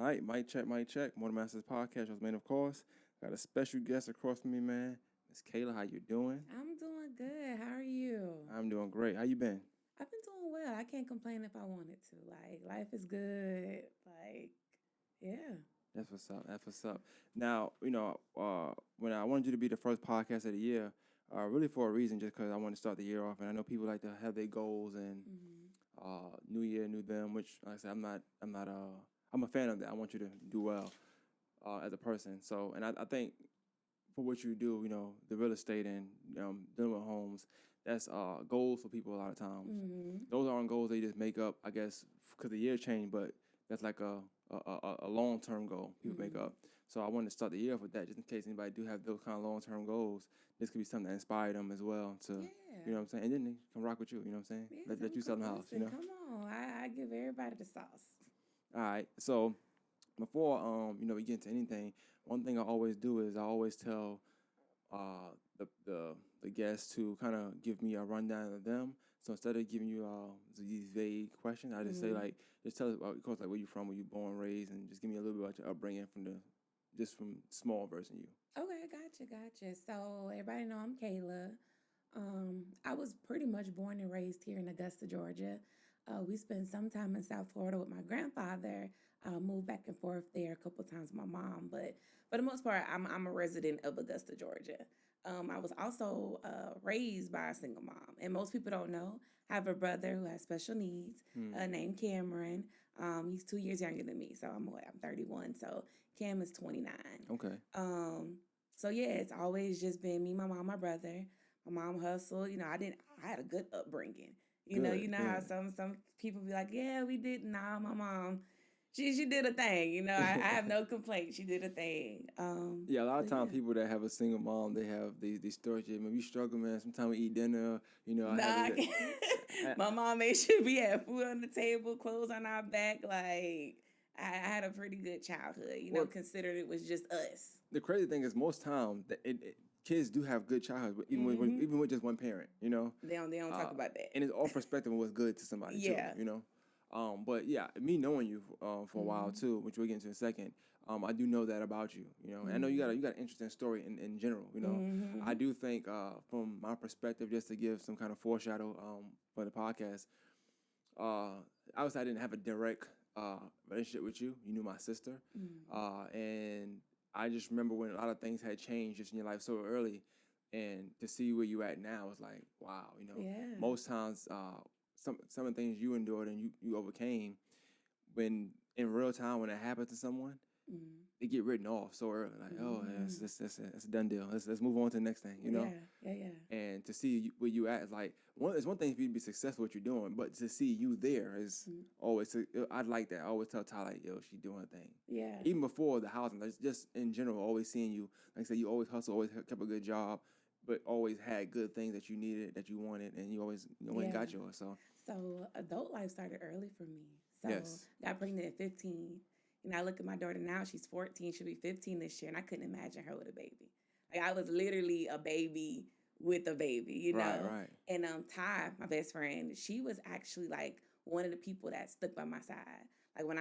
All right, mic check, mic check. Morning Masters Podcast. I was man, of course. Got a special guest across from me, man. Miss Kayla, how you doing? I'm doing good. How are you? I'm doing great. How you been? I've been doing well. I can't complain if I wanted to. Like, life is good. Like, yeah. That's what's up. That's what's up. Now, when I wanted you to be the first podcast of the year, really for a reason, just because I want to start the year off, and I know people like to have their goals and new year, new them. Which, like I said, I'm a fan of that. I want you to do well as a person. So, and I think for what you do, the real estate and dealing with homes, that's goals for people a lot of times. Those aren't goals they just make up, I guess, because the year changed, but that's like a long-term goal people make up. So I wanted to start the year off with that, just in case anybody do have those kind of long-term goals. This could be something that inspire them as well to, you know what I'm saying? And then they come rock with you, you know what I'm saying? Yeah, Let you sell the house, Come on. I give everybody the sauce. All right, so before we get into anything, one thing I always do is I always tell the guests to kind of give me a rundown of them. So instead of giving you these vague questions, I just say just tell us about, of course, like where you from, where you born, raised, and just give me a little bit about your upbringing from small version you. Okay, gotcha. So everybody know I'm Kayla. I was pretty much born and raised here in Augusta, Georgia. We spent some time in South Florida with my grandfather. Moved back and forth there a couple times with my mom, but for the most part, I'm a resident of Augusta, Georgia. I was also raised by a single mom, and most people don't know. I have a brother who has special needs, named Cameron. He's 2 years younger than me, so I'm 31. So Cam is 29. Okay. So yeah, it's always just been me, my mom, my brother. My mom hustled. I had a good upbringing. You know how some people be like, yeah, we did. Nah, my mom, she did a thing. I have no complaints. She did a thing. Yeah, a lot of times people that have a single mom, they have these stories. Yeah, man, we struggle, man. Sometimes we eat dinner. My mom made sure we had food on the table, clothes on our back. Like, I had a pretty good childhood. Considering it was just us. The crazy thing is, most times kids do have good childhood, even with just one parent. They don't talk about that, and it's all perspective of what's good to somebody. Yeah. Too, but yeah, me knowing you for a while too, which we'll get into in a second, I do know that about you. And I know you got an interesting story in general. I do think from my perspective, just to give some kind of foreshadow for the podcast, obviously I didn't have a direct relationship with you. You knew my sister, and I just remember when a lot of things had changed just in your life so early, and to see where you at now is like, wow. Yeah. Most times some of the things you endured and you overcame, when in real time when it happens to someone, they get written off so early. Like, that's a done deal. Let's move on to the next thing. Yeah. And to see where you at is like it's one thing for you to be successful at what you're doing, but to see you there is always. I'd like that. I always tell Ty, like, yo, she doing her thing. Yeah. Even before the housing, like, just in general, always seeing you. Like I said, you always hustle, always kept a good job, but always had good things that you needed, that you wanted, and you always went and got yours. So adult life started early for me. So Yes. Got pregnant at 15. I look at my daughter now, she's 14, she'll be 15 this year, and I couldn't imagine her with a baby. Like, I was literally a baby with a baby, Right. And Ty, my best friend, she was actually like one of the people that stuck by my side. Like when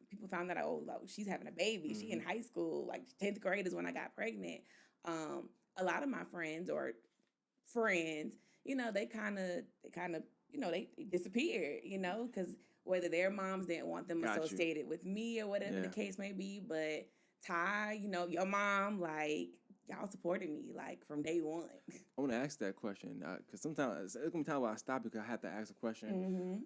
people found out, she's having a baby, she in high school, like 10th grade is when I got pregnant. A lot of my friends they kind of they disappeared, because whether their moms didn't want them associated with me or whatever the case may be. But Ty, your mom, like, y'all supported me, like, from day one. I want to ask that question because sometimes there's going to be time where I stop because I have to ask a question.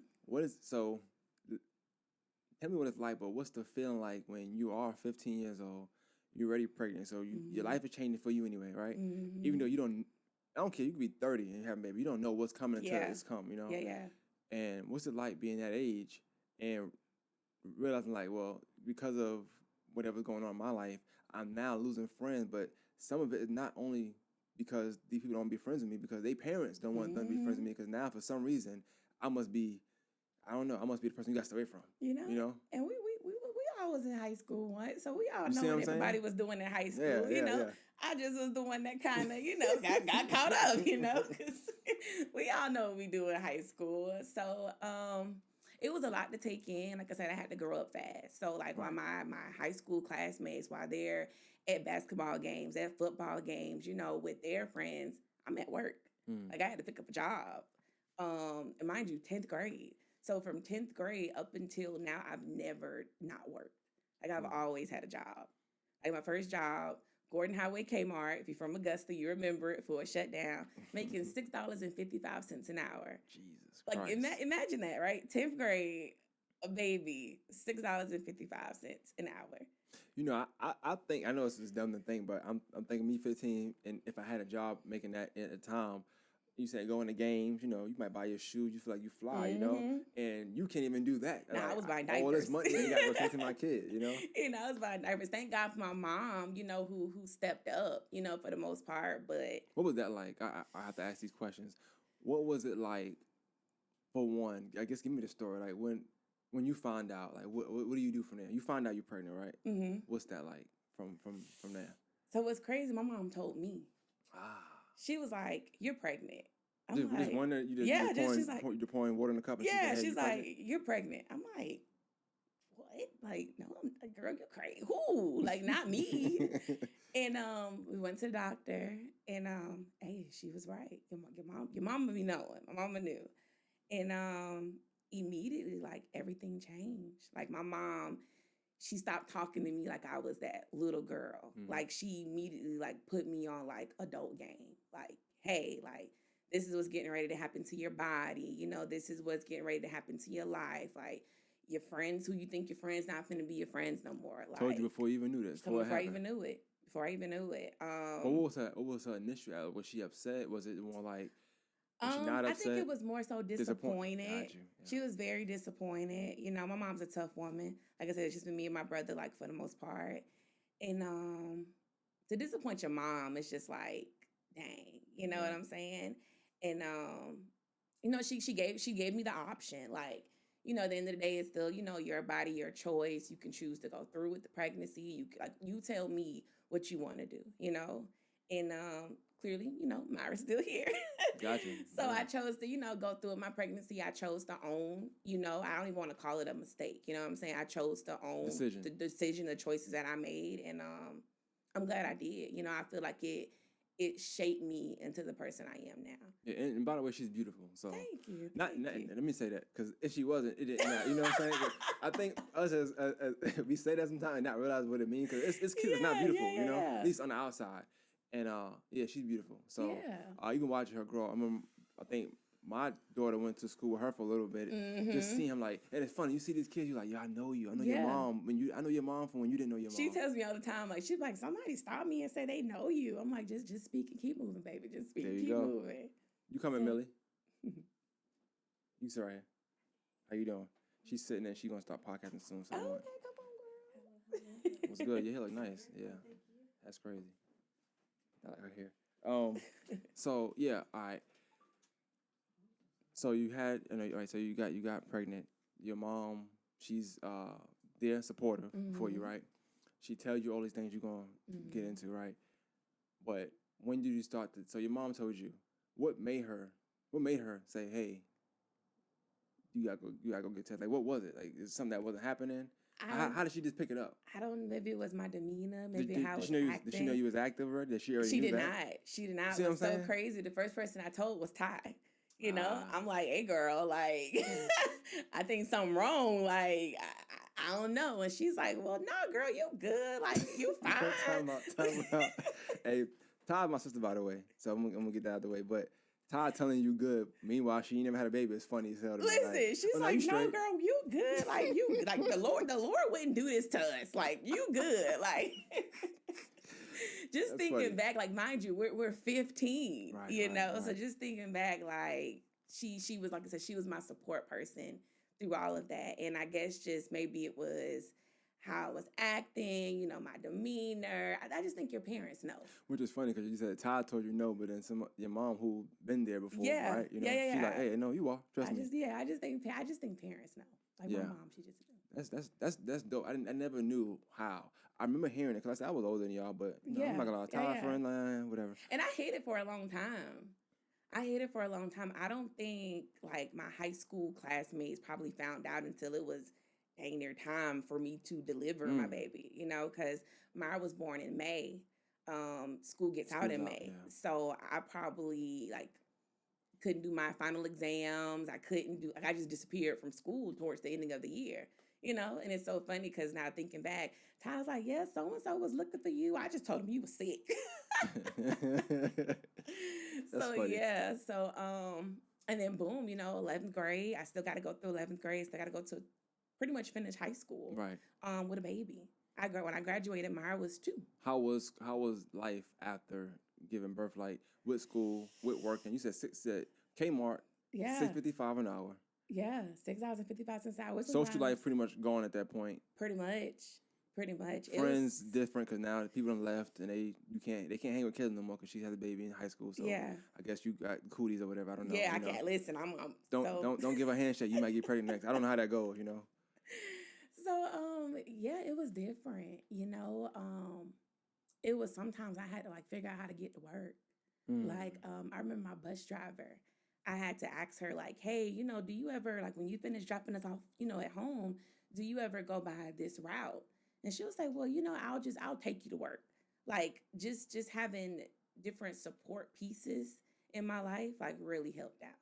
Tell me what it's like, but what's the feeling like when you are 15 years old, you're already pregnant, so your life is changing for you anyway, right? Even though I don't care, you could be 30 and have a baby. You don't know what's coming until it's come, Yeah. And what's it like being that age and realizing, like, well, because of whatever's going on in my life, I'm now losing friends, but some of it is not only because these people don't want to be friends with me, because their parents don't want them to be friends with me, because now for some reason I must be the person you got to stay away from. And we all was in high school once, so we all know what what everybody was doing in high school. Yeah. I just was the one that kind of got caught up, because we all know what we do in high school. So it was a lot to take in. Like I said, I had to grow up fast. So like while my high school classmates, while they're at basketball games, at football games, you know, with their friends, I'm at work. Like I had to pick up a job. And mind you, 10th grade. So from 10th grade up until now, I've never not worked. Like I've always had a job. Like my first job, Gordon Highway Kmart. If you're from Augusta, you remember it before it shut down. Making $6.55 an hour. Jesus like Christ. Imagine that, right? 10th grade, a baby, $6.55 an hour. You know, I think I know it's dumb to think, but I'm thinking me 15, and if I had a job making that at a time, you said going to games, you know, you might buy your shoes, you feel like you fly, you know, and you can't even do that. Nah, like, I was buying diapers. All this money, you got to go take to my kid, you know. You know, I was buying diapers. Thank God for my mom, you know, who stepped up, you know, for the most part. But what was that like? I have to ask these questions. What was it like? For one, I guess give me the story. Like when you find out, like what do you do from there? You find out you're pregnant, right? Mm-hmm. What's that like from there? So what's crazy? My mom told me. She was like, "You're pregnant." I'm just wonder. You're pouring water in the cup. And yeah, she's like, "You're pregnant." I'm like, "What? Like, no, I'm like, girl, you're crazy. Who? Like, not me." And we went to the doctor, and hey, she was right. Your mama be knowing. My mama knew, and immediately, like everything changed. Like my mom, she stopped talking to me like I was that little girl. Like she immediately like put me on like adult game. Like, hey, like this is what's getting ready to happen to your body. You know, this is what's getting ready to happen to your life. Like your friends who you think your friends not finna be your friends no more. Like told you before you even knew this. Before I even knew it. But what was her initial? Was she upset? Was it more like? Was she not upset? I think it was more so disappointed. Got you. Yeah. She was very disappointed. You know, my mom's a tough woman. Like I said, it's just been me and my brother, like for the most part. And to disappoint your mom, it's just like, dang, you know what I'm saying? And you know, she gave me the option. Like, you know, at the end of the day, it's still, you know, your body, your choice. You can choose to go through with the pregnancy. You tell me what you want to do, you know? And clearly, you know, Myra's still here. Gotcha. So I chose to, you know, go through with my pregnancy. I chose to own, you know, I don't even want to call it a mistake. You know what I'm saying? I chose to own the decision, the choices that I made. And I'm glad I did. You know, I feel like it shaped me into the person I am now. Yeah, and by the way, she's beautiful. So thank you. Let me say that, because if she wasn't, it didn't matter. You know what I'm saying? I think us as we say that sometimes and not realize what it means, because it's cute. It's not beautiful, you know, at least on the outside. And yeah, she's beautiful. So even watching her grow, I think my daughter went to school with her for a little bit. Just seeing him, like, and it's funny. You see these kids, you're like, yeah, I know you. I know your mom. I know your mom from when you didn't know your mom. She tells me all the time, like, she's like, somebody stop me and say they know you. I'm like, just speak and keep moving, baby. Just speak and keep moving. You coming, Millie? You sit right here. How you doing? She's sitting there. She's gonna start podcasting soon. So okay, come on, girl. What's good? Your hair look nice. Yeah, that's crazy. I like her hair. So yeah, all right. So you had, all right. So you got pregnant. Your mom, she's there, supportive for you, right? She tells you all these things you're gonna get into, right? But when did you start to? So your mom told you. What made her say, hey, you gotta go get tested? Like, what was it? Like, is it something that wasn't happening? How did she just pick it up? I don't know. Maybe it was my demeanor. Maybe how I was acting. Did she know you was active, or did she already? She did not. She did not. It was so crazy. The first person I told was Ty. You know, I'm like, hey, girl, like, I think something wrong. Like, I don't know. And she's like, well, no, girl, you good. Like, you fine. Time out. Hey, Todd, my sister, by the way. So I'm gonna get that out of the way. But Todd telling you good. Meanwhile, she never had a baby. It's funny as hell. Listen, she's like, no, girl, you good. Like, you, like, the Lord wouldn't do this to us. Like, you good. Like, just that's thinking funny. Back, like, mind you, we're 15, right, you know? Right. So just thinking back, like, she was, like I said, she was my support person through all of that. And I guess just maybe it was how I was acting, you know, my demeanor. I just think your parents know. Which is funny, because you said Todd told you no, but then your mom who been there before, right? You know, she's like, hey, no, you are. Trust me. I just think parents know. Like my mom, she just knew. That's dope. I never knew how. I remember hearing it, because I was older than y'all, but I'm not gonna lie, Todd, friend line, whatever. And I hid it for a long time. I hid it for a long time. I don't think like my high school classmates probably found out until it was dang near time for me to deliver my baby, because Mara was born in May. School gets out School's in out, May. yeah. So I probably like couldn't do my final exams. I couldn't do, like, I just disappeared from school towards the ending of the year, and it's so funny because now thinking back, Ty's like, yeah, so and so was looking for you. I just told him you was sick. That's So funny. yeah, and then boom, 11th grade. I still got to go through 11th grade. Still got to go to pretty much finish high school. Right. With a baby. When I graduated, Mara was 2. How was life after giving birth? Like with school, with working? You said Kmart, Yeah. $6.55 an hour. Yeah, $6.55 an hour. Social life pretty much gone at that point. Pretty much. Friends different because now people done left and they can't hang with Kayla no more because she had a baby in high school. So yeah, I guess you got cooties or whatever. I don't know. Yeah, I can't listen. I'm don't give a handshake. You might get pregnant next. I don't know how that goes. So yeah, it was different. It was sometimes I had to like figure out how to get to work. Like I remember my bus driver. I had to ask her like, hey, do you ever like when you finish dropping us off, at home, do you ever go by this route? And she'll say, well, I'll take you to work. Like just having different support pieces in my life like really helped out.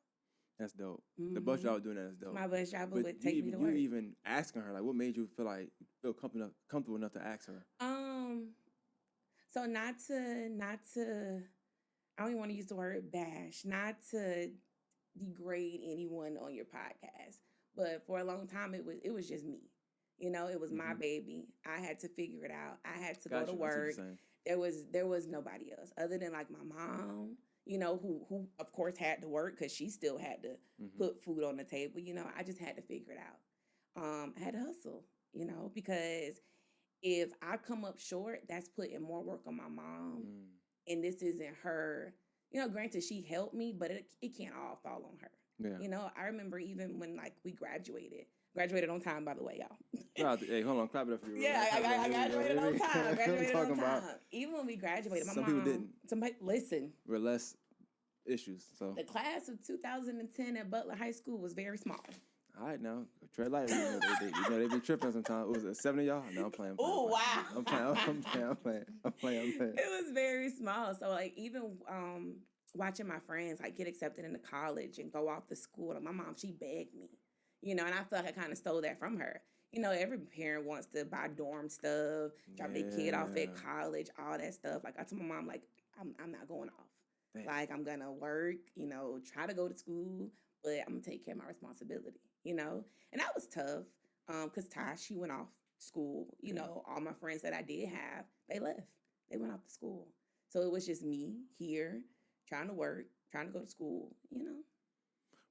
That's dope. The bus driver doing that is dope. My bus driver would take me to work. You even asking her like, what made you feel comfortable enough to ask her? So not to I don't even want to use the word bash, not to degrade anyone on your podcast, but for a long time it was just me. It was my baby. I had to figure it out. I had to go to work. There was nobody else other than like my mom, who of course had to work because she still had to put food on the table. I just had to figure it out. I had to hustle, because if I come up short, that's putting more work on my mom. And this isn't her, granted she helped me, but it can't all fall on her. Yeah. I remember even when like we graduated on time, by the way, y'all. Hey, hold on, clap it up for you. Yeah, I graduated on time. Graduated on time. Even when we graduated, my mom. Some people didn't. Somebody listen. With less issues, so. The class of 2010 at Butler High School was very small. All right, now tread lightly. They be tripping sometimes. Was it 7 of y'all? No, I'm playing. Oh wow! I'm playing. It was very small. So like even watching my friends like get accepted into college and go off to school. Like, my mom, she begged me, and I feel like I kind of stole that from her. Every parent wants to buy dorm stuff, drop their kid off at college, all that stuff. Like I told my mom, like I'm not going off. Damn. Like I'm gonna work, try to go to school, but I'm gonna take care of my responsibility. And that was tough because Ty, she went off school. All my friends that I did have, they left. They went off to school. So it was just me here trying to work, trying to go to school,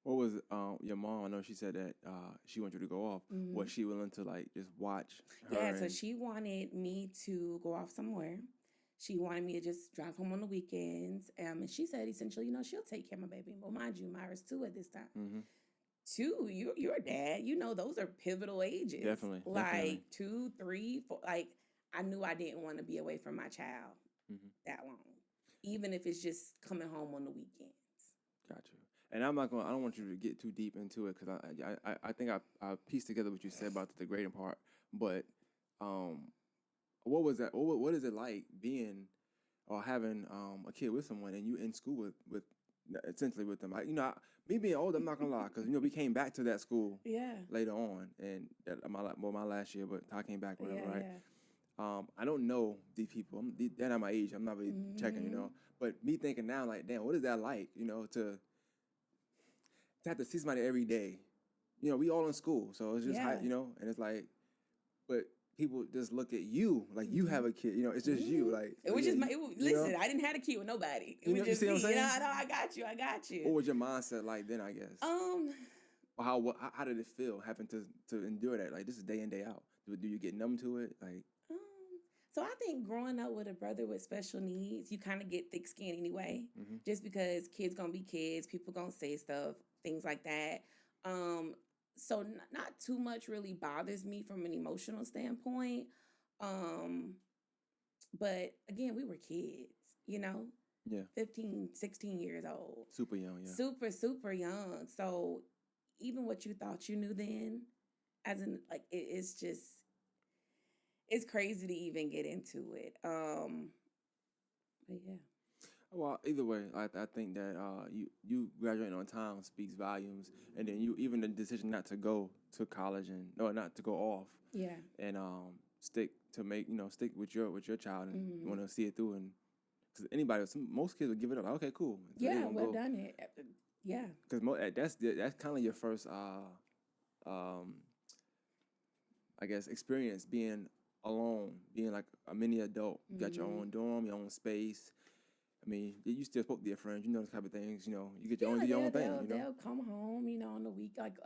What was your mom? I know she said that she wanted you to go off. Was she willing to like just watch her? Yeah, so she wanted me to go off somewhere. She wanted me to just drive home on the weekends. And she said essentially, she'll take care of my baby. Well, mind you, Myra's 2 at this time. 2, you're a dad. Those are pivotal ages. Definitely. Like definitely. 2, 3, 4. Like I knew I didn't want to be away from my child that long, even if it's just coming home on the weekends. Gotcha. And I don't want you to get too deep into it because I think I pieced together what you said about the degrading part. But what was that? What is it like being or having a kid with someone and you in school with essentially with them? Me being old, I'm not gonna lie, because we came back to that school later on, and my last year, but I came back whatever, right? Yeah. I don't know these people. They're not my age. I'm not really checking, But me thinking now, like, damn, what is that like? To have to see somebody every day. We all in school, so it's just and it's like, but people just look at you like you have a kid. It's just you. Like it was just listen. I didn't have a kid with nobody. It was just you see me. What I'm saying? I got you. What was your mindset like then? I guess. How did it feel having to endure that? Like this is day in day out. Do you get numb to it? Like. So I think growing up with a brother with special needs, you kind of get thick skin anyway. Just because kids gonna be kids, people gonna say stuff, things like that. So not too much really bothers me from an emotional standpoint. But again, we were kids, Yeah. 15, 16 years old. Super young, yeah. Super, super young. So even what you thought you knew then, as in like it's just it's crazy to even get into it. But yeah. Well, either way, I think that you graduating on time speaks volumes, and then you even the decision not to go to college and or not to go off, Yeah. and stick to make stick with your child and want to see it through, and because most kids would give it up. Like, okay, cool. Yeah, well done it. Yeah. Because that's kind of your first I guess experience being alone, being like a mini adult. You got your own dorm, your own space. I mean, you still spoke to your friends, you know, those type of things. You know, you get your own do your own thing. You know, they'll come home, on the week like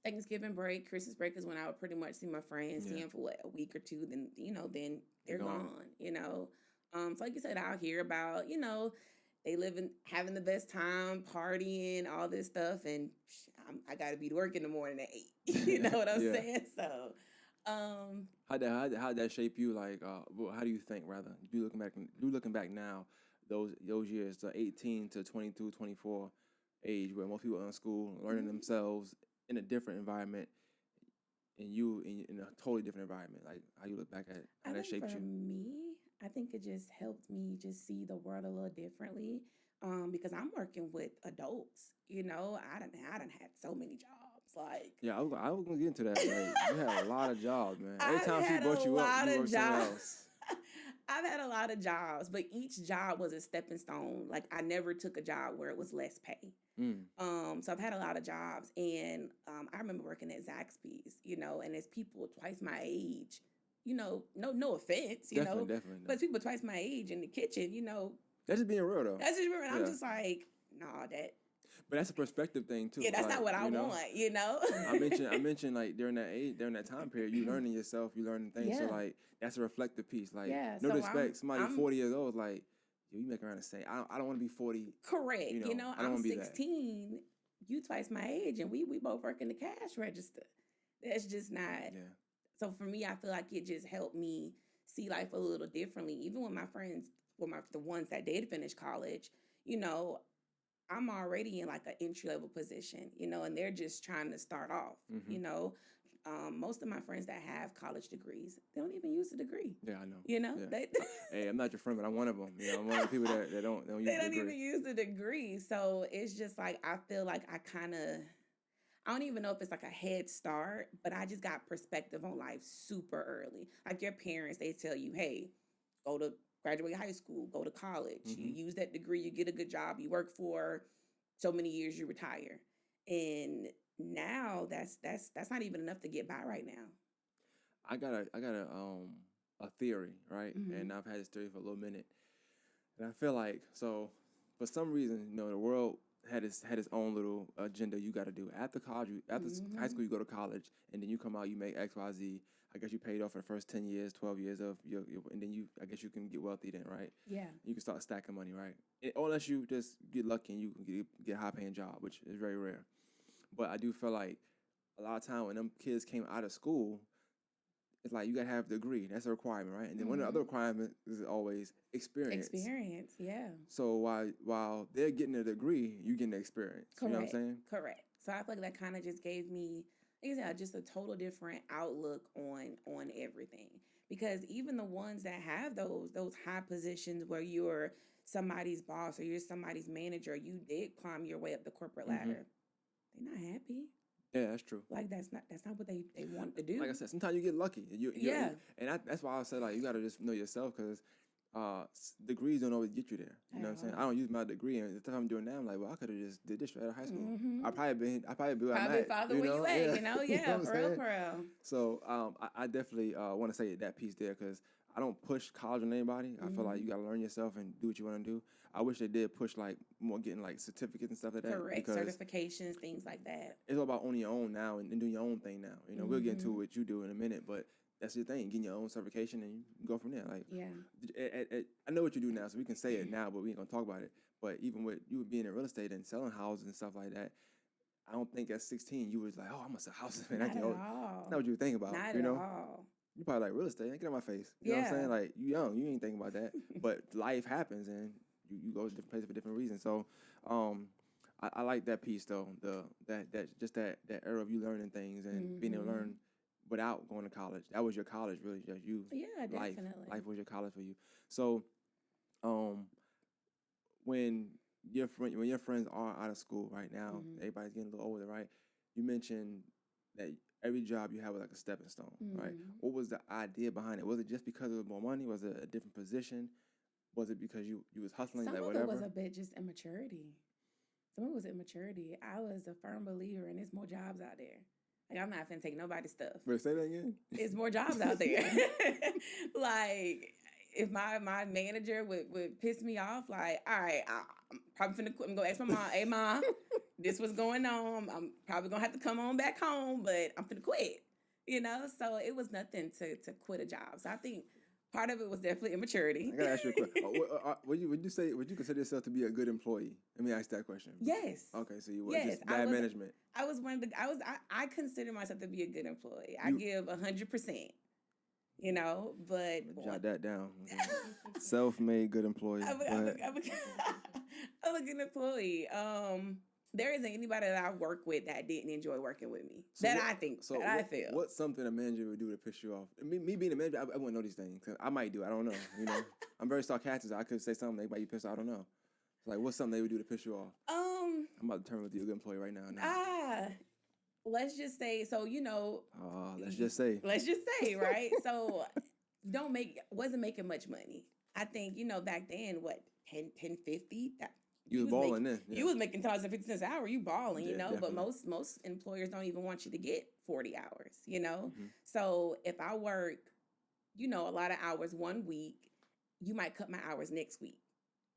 Thanksgiving break, Christmas break is when I would pretty much see my friends, see them for a week or two. Then then they're gone. So like you said, I'll hear about they having the best time, partying, all this stuff, and I got to be to work in the morning at 8. You know what I'm saying? So, how that shape you? Like, how do you think? Rather, you looking back now, those years, the 18 to 22, 24 age, where most people are in school learning themselves in a different environment, and you in a totally different environment. Like, how you look back at how that shaped you? For me, I think it just helped me just see the world a little differently. Because I'm working with adults, I done had so many jobs. Like, yeah, I was gonna get into that. Like, you had a lot of jobs, man. Every time she brought you up, you worked somewhere else. I've had a lot of jobs, but each job was a stepping stone. Like, I never took a job where it was less pay. So I've had a lot of jobs, and I remember working at Zaxby's, and it's people twice my age, no offense, Definitely. but people twice my age in the kitchen, That's just being real, though. That's just real. Yeah. I'm just like, nah, that. But that's a perspective thing too. Yeah, that's not what I want. I mentioned like during that time period, you learning yourself, you learning things. Yeah. So like that's a reflective piece. Like no disrespect, somebody 40 years old, like you make around the same. I don't want to be 40. Correct. I'm 16. You twice my age, and we both work in the cash register. That's just not. Yeah. So for me, I feel like it just helped me see life a little differently. Even with my friends, the ones that did finish college, I'm already in like an entry level position, and they're just trying to start off, most of my friends that have college degrees, they don't even use a degree. Yeah, I know. Yeah. Hey, I'm not your friend, but I'm one of them. I'm one of the people that don't use they don't even use the degree. So it's just like, I feel like I don't even know if it's like a head start, but I just got perspective on life super early. Like your parents, they tell you, hey, graduate high school, go to college, you use that degree, you get a good job, you work for so many years, you retire. And now that's not even enough to get by right now. I got a theory, right? And I've had this theory for a little minute. And I feel like, so for some reason, the world had its own little agenda you got to do. After college, after high school, you go to college, and then you come out, you make X, Y, Z. I guess you paid off for the first 10 years, 12 years of your and then I guess you can get wealthy then, right? Yeah. You can start stacking money, right? Unless you just get lucky and you can get a high-paying job, which is very rare. But I do feel like a lot of time when them kids came out of school, it's like you got to have the degree. That's a requirement, right? And then one of the other requirements is always experience. Experience, yeah. So while they're getting a degree, you getting the experience. Correct. You know what I'm saying? Correct. So I feel like that kind of just gave me, just a total different outlook on everything. Because even the ones that have those high positions where you're somebody's boss or you're somebody's manager, you did climb your way up the corporate ladder. They're not happy. Yeah, that's true. Like that's not what they want to do. Like I said, sometimes you get lucky. That's why I said like you got to just know yourself, because degrees don't always get you there. You know what I'm saying? I don't use my degree, and the time I'm doing now, I'm like, well, I could have just did this straight out of high school. I probably be where I'm at. Probably where you at, Yeah, for real. So I definitely want to say that piece there, because I don't push college on anybody. I feel like you got to learn yourself and do what you want to do. I wish they did push like more getting like certificates and stuff like that. Correct, certifications, things like that. It's all about owning your own now and doing your own thing now. We'll get into what you do in a minute, but that's your thing, getting your own certification, and you can go from there. Like, I know what you do now, so we can say it now, but we ain't gonna talk about it. But even with you being in real estate and selling houses and stuff like that, I don't think at 16 you was like, oh, I'm gonna sell houses. Man, not at all. That's not what you were thinking about. Not at all. You probably like real estate. Get out my face. You know what I'm saying? Like, you young, you ain't thinking about that. But life happens, and you go to different places for different reasons. So, I like that piece though. That era of you learning things and being able to learn without going to college. That was your college, really. Just you. Yeah, definitely. Life was your college for you. So, when your friends are out of school right now, everybody's getting a little older, right? You mentioned that every job you have was like a stepping stone, right? What was the idea behind it? Was it just because it was more money? Was it a different position? Was it because you was hustling? Some like of whatever? it was a bit just immaturity. Some of it was immaturity. I was a firm believer, and there's more jobs out there. Like, I'm not finna take nobody's stuff. Wait, say that again? There's more jobs out there. Like, if my manager would piss me off, like, all right, I'm probably finna quit. I'm gonna ask my mom, hey, mom, this was going on. I'm probably gonna have to come on back home, but I'm finna quit. You know? So it was nothing to quit a job. So I think part of it was definitely immaturity. I gotta ask you a question. Would you consider yourself to be a good employee? Let me ask that question. Yes. Okay, so you were just bad management. I was one of the. I consider myself to be a good employee. I give 100%. You know, but jot that down. Okay. Self-made good employee. I'm a good employee. There isn't anybody that I work with that didn't enjoy working with me. So I feel. What's something a manager would do to piss you off? Me being a manager, I wouldn't know these things. I might do. I don't know. You know, I'm very sarcastic. So I could say something that might be pissed off. I don't know. Like, what's something they would do to piss you off? I'm about to turn with you a good employee right now. Let's just say. So you know. Let's just say. Right. So wasn't making much money. I think back then what 10.50. You was balling then. Yeah. You was making $1.50 an hour. You balling, Definitely. But most employers don't even want you to get 40 hours, So if I work, a lot of hours one week, you might cut my hours next week.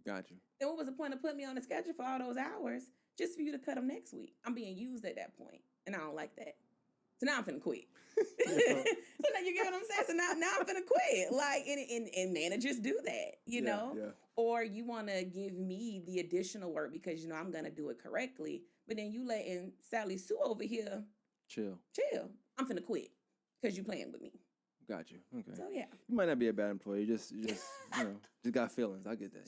Got you. Then what was the point of putting me on the schedule for all those hours just for you to cut them next week? I'm being used at that point, and I don't like that. So now I'm finna quit. So now you get what I'm saying? So now I'm finna quit. Like, and managers do that, know? Yeah. Or you want to give me the additional work because, I'm going to do it correctly. But then you letting Sally Sue over here. Chill. I'm finna quit because you playing with me. Got you. Okay. So, yeah. You might not be a bad employee. You just got feelings. I get that.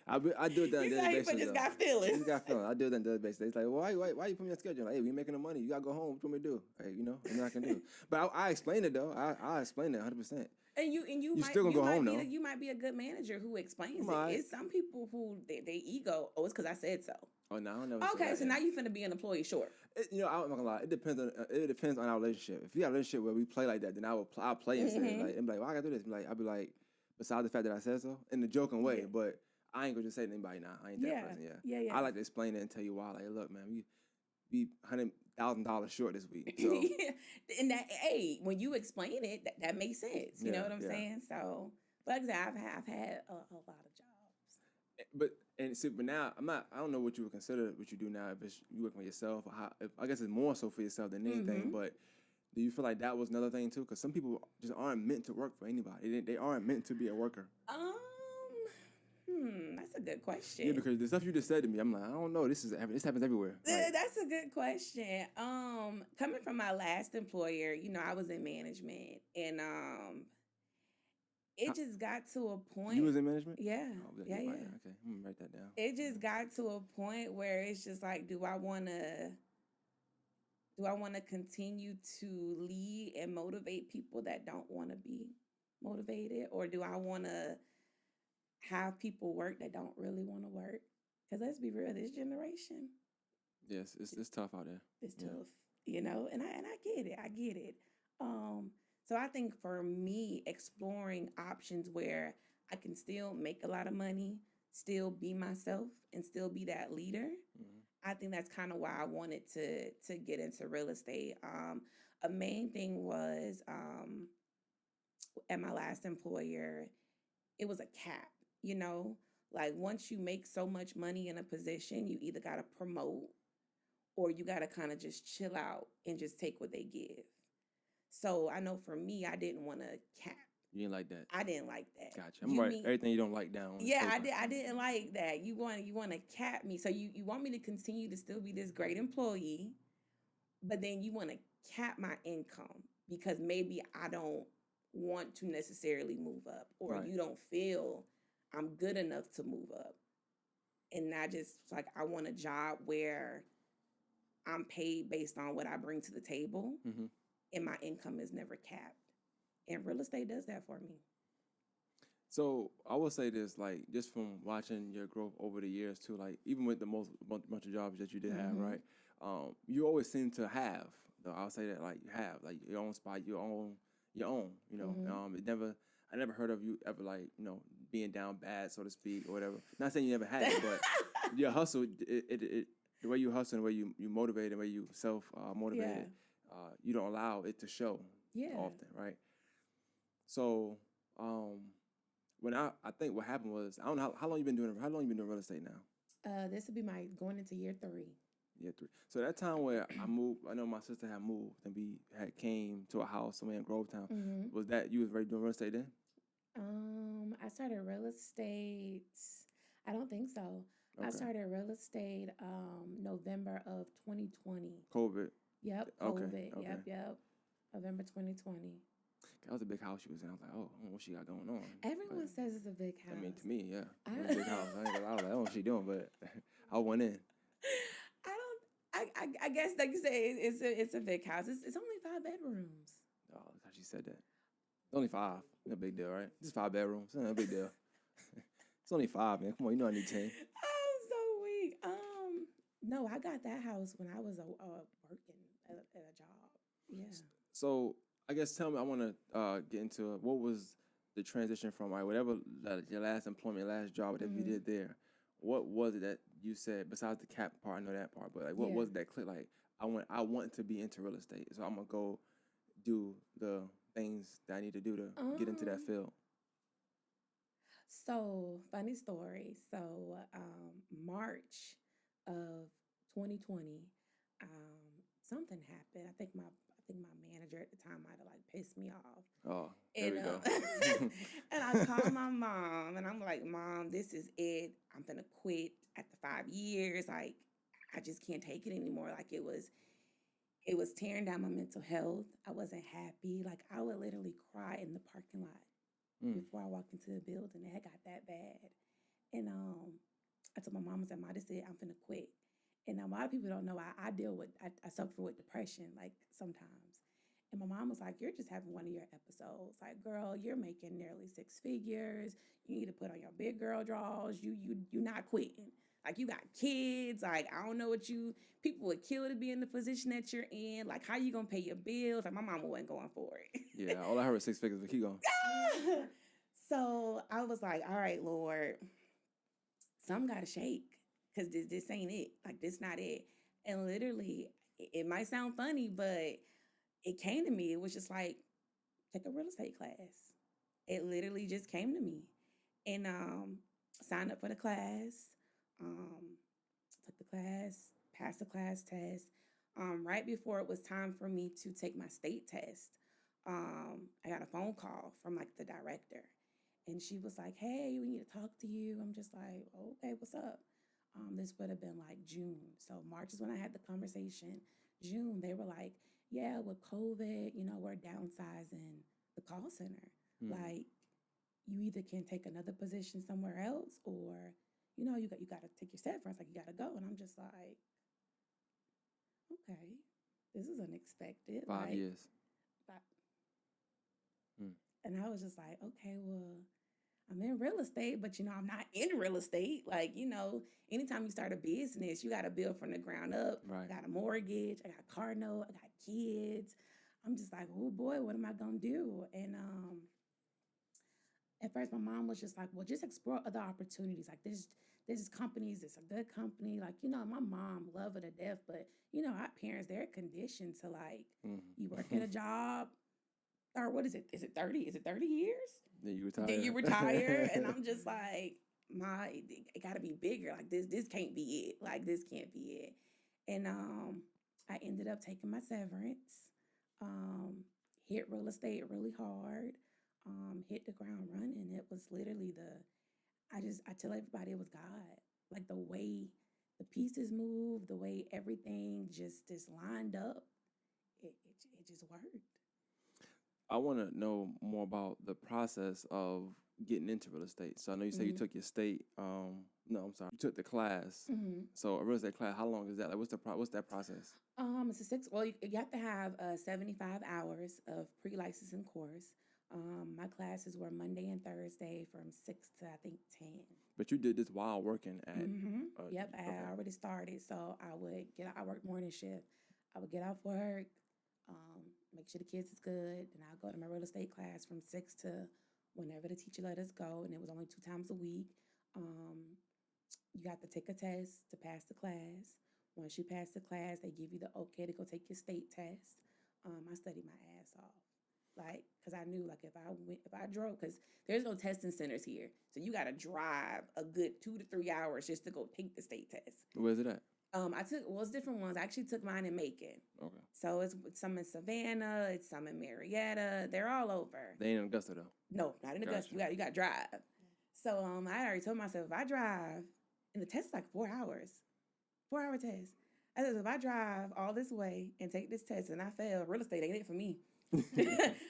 I do it on a daily basis. Just got feelings. Just got feelings. I do it on a daily basis. It's like, why you put me on the schedule? Like, hey, we making the money. You got to go home. What you want me to do? Hey, nothing I can do. But I explained it, though. I explained it 100%. And you might still gonna go home, though. You might be a good manager who explains it. It's some people who they ego. Oh, it's because I said so. Oh, no, I never. Okay, so now you finna be an employee short. I'm not gonna lie. It depends on our relationship. If you have a relationship where we play like that, then I'll play instead. Like, and be like, why I gotta do this? I'll be like, besides the fact that I said so, in a joking way, but I ain't gonna just say to anybody, nah, I ain't that person. Yeah. I like to explain it and tell you why. Like, look, man, we be $100,000 short this week. So. And that, when you explain it, that makes sense. You know what I'm saying? So, but like I said, I've had a lot of jobs. But now I don't know what you would consider what you do now. If you working for yourself, or I guess it's more so for yourself than anything. But do you feel like that was another thing too? Because some people just aren't meant to work for anybody. They aren't meant to be a worker. That's a good question. Yeah, because the stuff you just said to me, I'm like, I don't know. This happens everywhere. Like, that's a good question. Coming from my last employer, I was in management, and it just got to a point. You was in management? Yeah. Oh, yeah. Okay, I'm gonna write that down. It just got to a point where it's just like, do I want to continue to lead and motivate people that don't want to be motivated, or do I want to have people work that don't really want to work? Because let's be real, this generation. Yes, it's tough out there. It's tough, and I get it. So I think for me, exploring options where I can still make a lot of money, still be myself, and still be that leader. I think that's kind of why I wanted to get into real estate. A main thing was at my last employer, it was a cap. Like once you make so much money in a position, you either got to promote or you got to kind of just chill out and just take what they give. So I know for me, I didn't want to cap. You didn't like that? I didn't like that. Gotcha. I'm right. Everything you don't like down. Yeah, I didn't like that. You want to cap me. So you want me to continue to still be this great employee, but then you want to cap my income because maybe I don't want to necessarily move up, or you don't feel I'm good enough to move up. And I just like, I want a job where I'm paid based on what I bring to the table, and my income is never capped. And real estate does that for me. So I will say this, like, just from watching your growth over the years too, like even with the bunch of jobs that you did have, right? You always seem to have. Though I'll say that, like, you have like your own spot, your own. You know, I never heard of you ever, like, being down bad, so to speak, or whatever. Not saying you never had it, but your hustle, the way you hustle, and the way you motivate, and the way you self motivated, you don't allow it to show often, right? So, when I think what happened was, I don't know how long you been doing real estate now. This would be my going into year 3. Year 3. So that time where I moved, I know my sister had moved and we had came to a house somewhere in Grovetown. Was that you was already doing real estate then? I started real estate. I don't think so. Okay. I started real estate November of 2020. COVID. Yep. COVID. Okay. Yep. November 2020. That was a big house she was in. I was like, oh, what she got going on? Everyone says it's a big house. I mean, to me, yeah. It's a big house. I was like, I don't know what she doing, but I went in. I guess, like you say, it's a big house. It's only 5 bedrooms. Oh, that's how she said that. Only 5. No big deal, right? Just 5 bedrooms. No big deal. It's only 5, man. Come on, you know I need 10. I'm so weak. No, I got that house when I was working at a job. Yeah. So I guess tell me, I want to get into what was the transition from whatever your last employment, last job that you did there. What was it that you said besides the cap part? I know that part, but like, what was that click? Like, I want to be into real estate, so I'm gonna go do the things that I need to do to get into that field. So funny story. So March of 2020, something happened. I think my manager at the time might have like pissed me off. Oh, there we go. And I called my mom and I'm like, Mom, this is it. I'm gonna quit after 5 years. Like, I just can't take it anymore. Like, it was tearing down my mental health. I wasn't happy. Like, I would literally cry in the parking lot before I walked into the building. It had got that bad. And I told my mom, I said, Ma, this is it. I'm finna quit. And a lot of people don't know I suffer with depression, like, sometimes. And my mom was like, you're just having one of your episodes. Like, girl, you're making nearly 6 figures. You need to put on your big girl drawers. You not quitting. Like, you got kids. Like, I don't know people would kill to be in the position that you're in. Like, how you gonna pay your bills? Like, my mama wasn't going for it. Yeah, all I heard was 6 figures, but keep going. So I was like, all right, Lord, some gotta shake. Because this ain't it. Like, this not it. And literally, it might sound funny, but it came to me. It was just like, take a real estate class. It literally just came to me. And signed up for the class. Took the class, passed the class test. Right before it was time for me to take my state test, I got a phone call from like the director. And she was like, hey, we need to talk to you. I'm just like, okay, what's up? This would have been like June. So March is when I had the conversation. June, they were like, yeah, with COVID, we're downsizing the call center. Like, you either can take another position somewhere else, or, you got to take your severance. Like, you got to go. And I'm just like, okay, this is unexpected. 5 years. And I was just like, okay, well, I'm in real estate, but, I'm not in real estate. Like, anytime you start a business, you got to build from the ground up. Right. I got a mortgage. I got a car note. I got kids. I'm just like, oh, boy, what am I going to do? And at first, my mom was just like, well, just explore other opportunities. Like, this companies, it's a good company. Like, my mom love her to death, but, our parents, they're conditioned to, like, you work at a job, or what is it? Is it 30? Is it 30 years? Then you retire. And I'm just like, it got to be bigger. Like, this can't be it. Like, this can't be it. And I ended up taking my severance, hit real estate really hard, hit the ground running. It was literally I tell everybody it was God. Like, the way the pieces moved, the way everything just lined up, it just worked. I want to know more about the process of getting into real estate. So I know you said you took your state No, I'm sorry. You took the class. Mm-hmm. So a real estate class, how long is that? Like, what's that process? It's a six. Well, you have to have 75 hours of pre-licensing course. My classes were Monday and Thursday from 6 to I think 10. But you did this while working at. Yep, I had already started. So I would I worked morning shift. I would get off work, make sure the kids is good, and I'll go to my real estate class from 6 to whenever the teacher let us go, and it was only 2 times a week. You got to take a test to pass the class. Once you pass the class, they give you the okay to go take your state test. I studied my ass off, like, cause I knew, like, if I drove, cause there's no testing centers here, so you got to drive a good 2 to 3 hours just to go take the state test. Where's it at? It's different ones. I actually took mine in Macon. Okay. So it's some in Savannah, it's some in Marietta. They're all over. They ain't in Augusta though. No, not in Augusta. You got to drive. So I already told myself if I drive, and the test is like 4 hours, 4-hour test. I said if I drive all this way and take this test and I fail, real estate ain't it for me.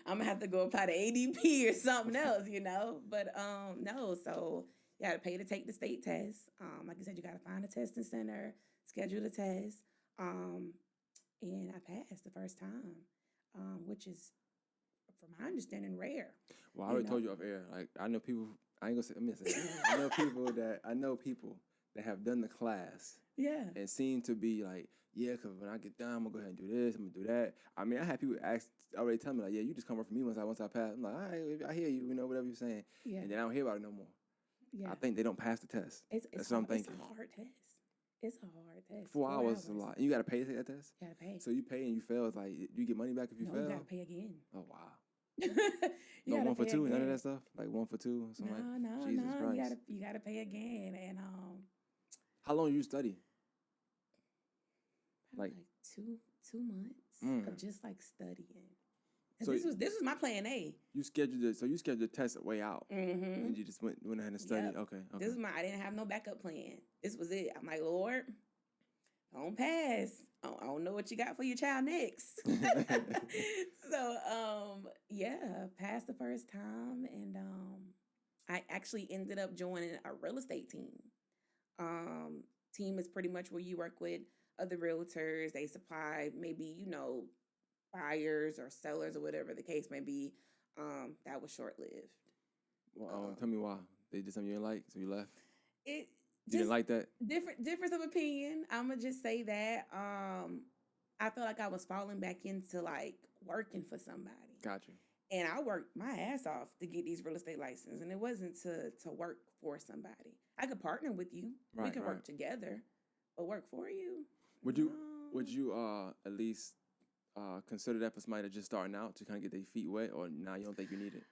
I'm gonna have to go apply to ADP or something else, you know. But no, so you got to pay to take the state test. Like you said, you got to find a testing center, schedule the test, and I passed the first time, which is, from my understanding, rare. Well, I already told you off air. Like, I know people. I ain't gonna say. I'm gonna say. I know people that have done the class. Yeah. And seem to be like, yeah, because when I get done, I'm gonna go ahead and do this. I'm gonna do that. I mean, I had people already tell me like, yeah, you just come work for me once I pass. I'm like, all right, I hear you. You know, whatever you're saying. Yeah. And then I don't hear about it no more. Yeah. I think they don't pass the test. That's what I'm thinking. It's a hard test. It's a hard test. 4 hours is a lot. And you got to pay to take that test? You got to pay. So you pay and you fail. It's like, do you get money back if you fail? No, you got to pay again. Oh, wow. No, 1 for 2, none of that stuff? Like 1 for 2? No. Jesus Christ. You got to pay again. And how long did you study? Like 2 months of just like studying. So this was my plan A. You scheduled it, so you scheduled the test way out, and you just went ahead and studied. Yep. Okay. This is I didn't have no backup plan. This was it. I'm like, Lord, I don't pass. I don't know what you got for your child next. So passed the first time, and I actually ended up joining a real estate team. Team is pretty much where you work with other realtors. They supply maybe, buyers or sellers or whatever the case may be. That was short-lived. Well, tell me why. They did something you didn't like, so you left? You didn't like that? Difference of opinion. I'm going to just say that. I felt like I was falling back into, like, working for somebody. Gotcha. And I worked my ass off to get these real estate licenses, and it wasn't to work for somebody. I could partner with you. Right, we could work together, but work for you? Would you at least consider that for somebody that's just starting out to kind of get their feet wet, or now you don't think you need it?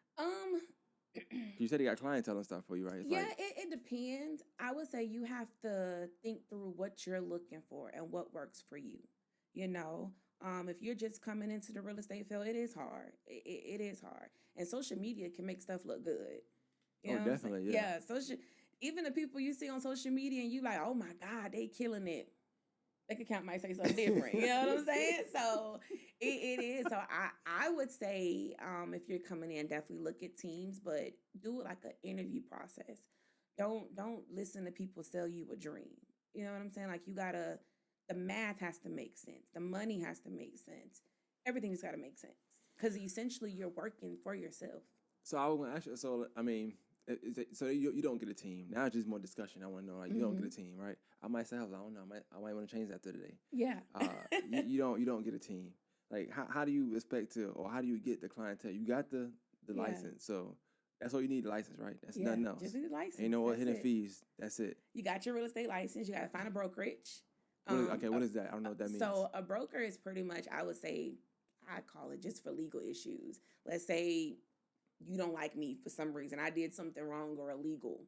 You said you got clientele and stuff for you, right? It depends. I would say you have to think through what you're looking for and what works for you. If you're just coming into the real estate field, it is hard. It is hard. And social media can make stuff look good. You know definitely, yeah. Yeah, even the people you see on social media and you like, oh my God, they killing it. Bank account might say something different. You know what I'm saying? So it is. So I would say if you're coming in, definitely look at teams, but do it like an interview process. Don't listen to people sell you a dream. You know what I'm saying? Like the math has to make sense. The money has to make sense. Everything's got to make sense because essentially you're working for yourself. So I was going to ask you, so I mean, so you don't get a team. Now it's just more discussion. I want to know, like, you don't get a team, right? I might say, I don't know. I might want to change that after today. Yeah. You don't get a team. Like, how do you expect to, or how do you get the clientele? You got the license, so that's all you need, the license, right? That's nothing else. Just need the license. Ain't no hidden fees. That's it. You got your real estate license. You got to find a brokerage. What is that? I don't know what that means. So a broker is pretty much, I would say, I call it just for legal issues. Let's say you don't like me for some reason. I did something wrong or illegal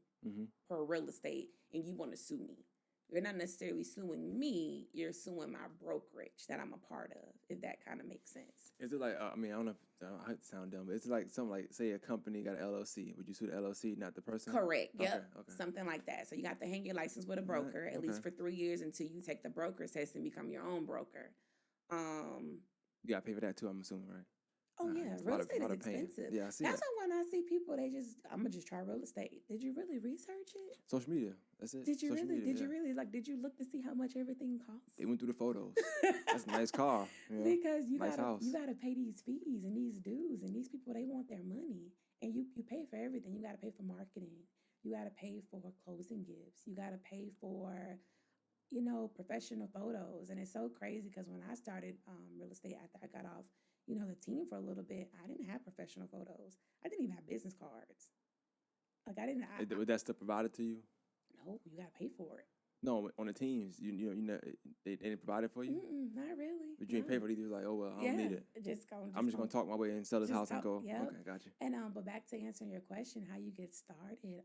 per real estate, and you want to sue me. You're not necessarily suing me. You're suing my brokerage that I'm a part of, if that kind of makes sense. Is it like, I don't know if I have to sound dumb, but it's like something like, say a company got an LLC. Would you sue the LLC, not the person? Correct. Yep. Okay. Something like that. So you got to hang your license with a broker at least for 3 years until you take the broker's test and become your own broker. You got to pay for that too, I'm assuming, right? Oh yeah, real estate is expensive. Yeah, I see That's that. why when I see people, I'm gonna just try real estate. Did you really research it? Social media. That's it. Did you Social really? media, Did you really like? Did you look to see how much everything costs? They went through the photos. That's a nice car. Because nice house. you gotta pay these fees and these dues, and these people, they want their money, and you pay for everything. You gotta pay for marketing. You gotta pay for closing gifts. You gotta pay for professional photos. And it's so crazy because when I started real estate after I got off, the team for a little bit, I didn't have professional photos. I didn't even have business cards. Like I didn't. Was that stuff provided to you? No, you gotta pay for it. No, on the teams, they didn't provide it for you. Not really. But you didn't pay for it either. Like, oh well, I don't need it. I'm just gonna talk my way and sell this house and go. Yep. Okay, gotcha. And but back to answering your question, how you get started.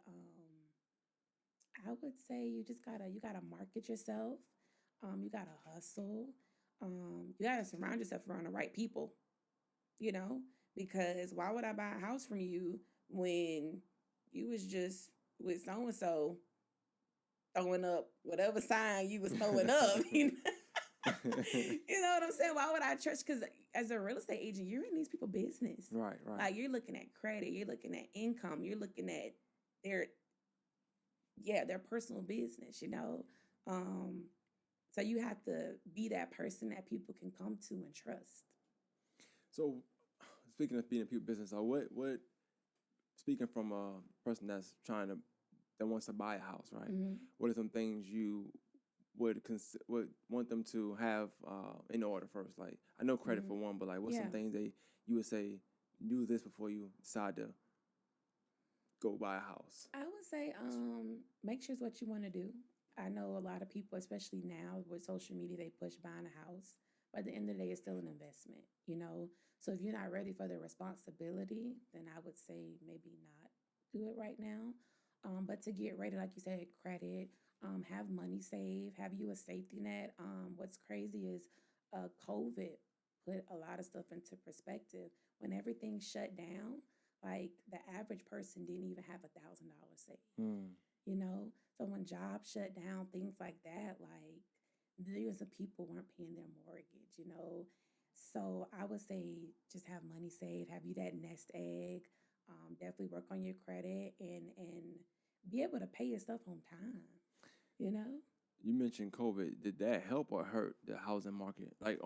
I would say you gotta market yourself. You gotta hustle. You gotta surround yourself around the right people. Because why would I buy a house from you when you was just with so and so throwing up whatever sign you was throwing up? You know what I'm saying? Why would I trust? Because as a real estate agent, you're in these people's business. Right. Like you're looking at credit, you're looking at income, you're looking at their personal business, So you have to be that person that people can come to and trust. So speaking of being in people's business, what speaking from a person that wants to buy a house, right? Mm-hmm. What are some things you would want them to have in order first? Like I know credit for one, but like what's some things you would say do this before you decide to go buy a house? I would say make sure it's what you want to do. I know a lot of people, especially now with social media, they push buying a house. But at the end of the day, it's still an investment, So if you're not ready for the responsibility, then I would say maybe not do it right now. But to get ready, like you said, credit, have money saved, have you a safety net. What's crazy is COVID put a lot of stuff into perspective. When everything shut down, like the average person didn't even have $1,000 saved. So when jobs shut down, things like that, like millions of people weren't paying their mortgage. So I would say just have money saved, have you that nest egg, definitely work on your credit and be able to pay your stuff on time. You mentioned COVID. Did that help or hurt the housing market? Like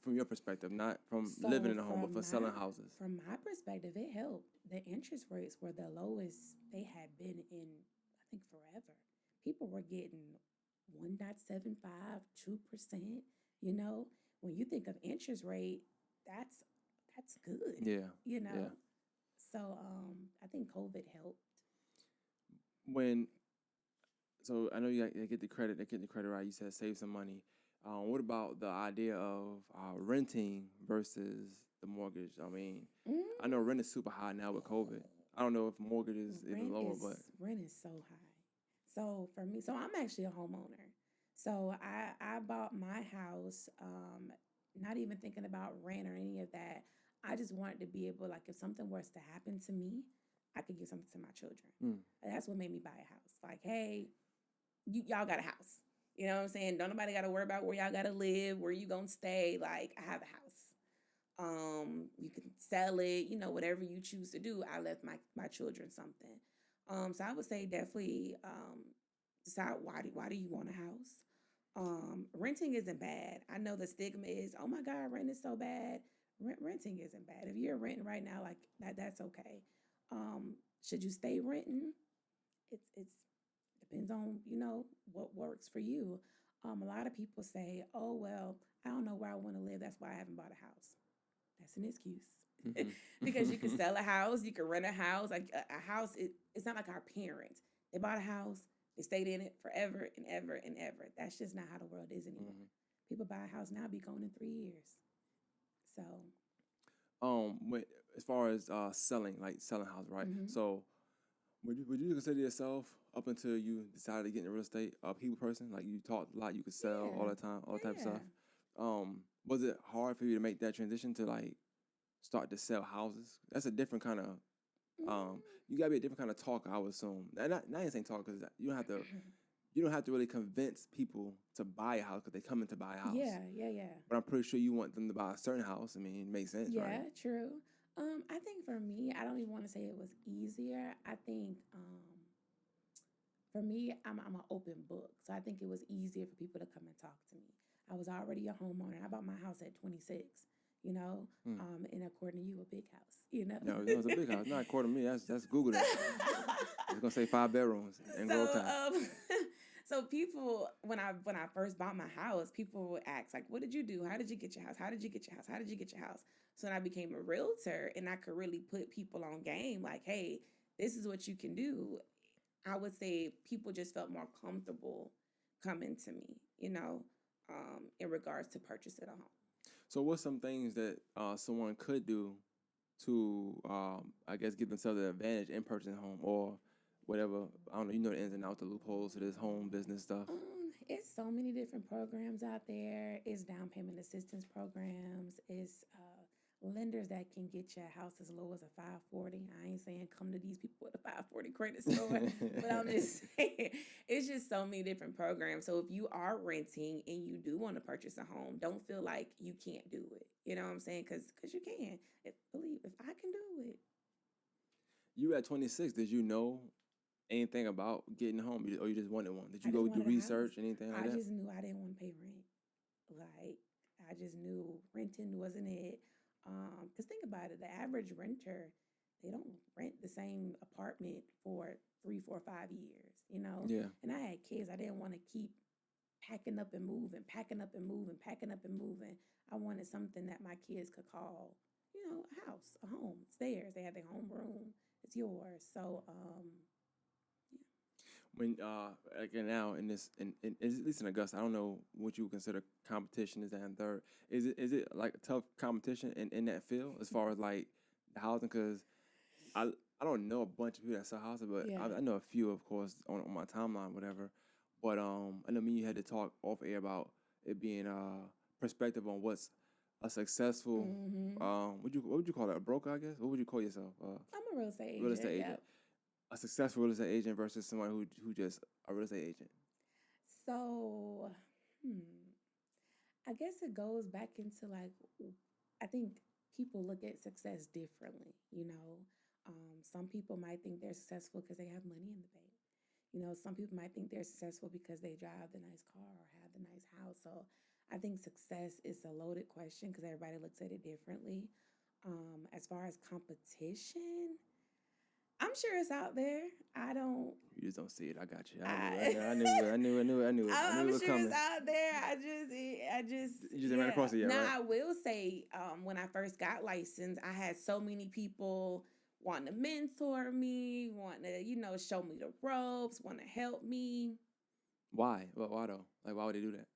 from your perspective, not from living in a home, but for selling houses. From my perspective, it helped. The interest rates were the lowest they had been in, I think, forever. People were getting 1.75%, 2%. When you think of interest rate, that's good. Yeah. So I think COVID helped. So I know they get the credit right. You said save some money. What about the idea of renting versus the mortgage? I mean, I know rent is super high now with COVID. I don't know if mortgage is even lower, but rent is so high. So for me, I'm actually a homeowner. So I bought my house, not even thinking about rent or any of that. I just wanted to be able, like, if something was to happen to me, I could give something to my children. That's what made me buy a house. Like, hey, y'all got a house. You know what I'm saying? Don't nobody got to worry about where y'all got to live, where you going to stay. Like, I have a house. You can sell it, whatever you choose to do. I left my children something. So I would say definitely decide why do you want a house. Renting isn't bad. I know the stigma is, oh my God, rent is so bad. Renting isn't bad. If you're renting right now, like that's okay. Should you stay renting? It's depends on what works for you. A lot of people say, oh well, I don't know where I want to live, that's why I haven't bought a house. That's an excuse. Because you can sell a house, you can rent a house. Like a house, it's not like our parents. They bought a house, they stayed in it forever and ever and ever. That's just not how the world is anymore. People buy a house now, be gone in 3 years. So, as far as selling house, right? So, would you consider yourself, up until you decided to get into real estate, a people person? Like you talked a lot, you could sell all the time, all type of stuff. Was it hard for you to make that transition to like start to sell houses? That's a different kind of you gotta be a different kind of talker, I would assume. Not saying talk because you don't have to you don't have to really convince people to buy a house because they come in to buy a house. Yeah. But I'm pretty sure you want them to buy a certain house. I mean, it makes sense, Yeah, right? true. I think for me, I don't even want to say it was easier. I think for me, I'm an open book, so I think it was easier for people to come and talk to me. I was already a homeowner. I bought my house at 26. You know, and according to you, a big house. You know, No, it was a big house. Not according to me. That's Google that. It's gonna say 5 bedrooms in Grove Town. So people, when I first bought my house, people would ask like, "What did you do? How did you get your house? How did you get your house? How did you get your house?" So when I became a realtor, and I could really put people on game, like, "Hey, this is what you can do." I would say people just felt more comfortable coming to me, in regards to purchasing a home. So, what's some things that someone could do to, I guess, give themselves an advantage in purchasing a home or whatever? I don't know. You know the ins and outs, the loopholes to this home business stuff. It's so many different programs out there. It's down payment assistance programs. It's lenders that can get your house as low as a 540. I ain't saying come to these people with a 540 credit score, but I'm just saying it's just so many different programs. So if you are renting and you do want to purchase a home, don't feel like you can't do it. You know what I'm saying? Because you can. Believe if I can do it. You at 26, did you know anything about getting home, or you just wanted one? Did you go do research, anything like that? I just knew I didn't want to pay rent. Like, I just knew renting wasn't it. Because think about it, the average renter, they don't rent the same apartment for 3, 4, 5 years, Yeah. And I had kids. I didn't want to keep packing up and moving, packing up and moving, packing up and moving. I wanted something that my kids could call, a house, a home. It's theirs. They have their home room. It's yours. So, When again now in this in at least in Augusta, I don't know what you would consider competition is that in third. Is it like a tough competition in that field as far as like the housing? Because I don't know a bunch of people that sell houses, but yeah. I know a few, of course, on my timeline, whatever. But I know me you had to talk off air about it being perspective on what's a successful what would you call that, a broker, I guess? What would you call yourself? I'm a real estate agent. Real estate agent. Yep. A successful real estate agent versus someone who just a real estate agent. So, I guess it goes back into like, I think people look at success differently. Some people might think they're successful because they have money in the bank. Some people might think they're successful because they drive the nice car or have the nice house. So I think success is a loaded question because everybody looks at it differently. As far as competition, I'm sure it's out there. I don't. You just don't see it. I got you. I knew it. I'm was sure coming. it's out there. I just. You just ran across it, yeah, Now, right? I will say, when I first got licensed, I had so many people wanting to mentor me, wanting to, show me the ropes, want to help me. Why? Why though? Like, why would they do that?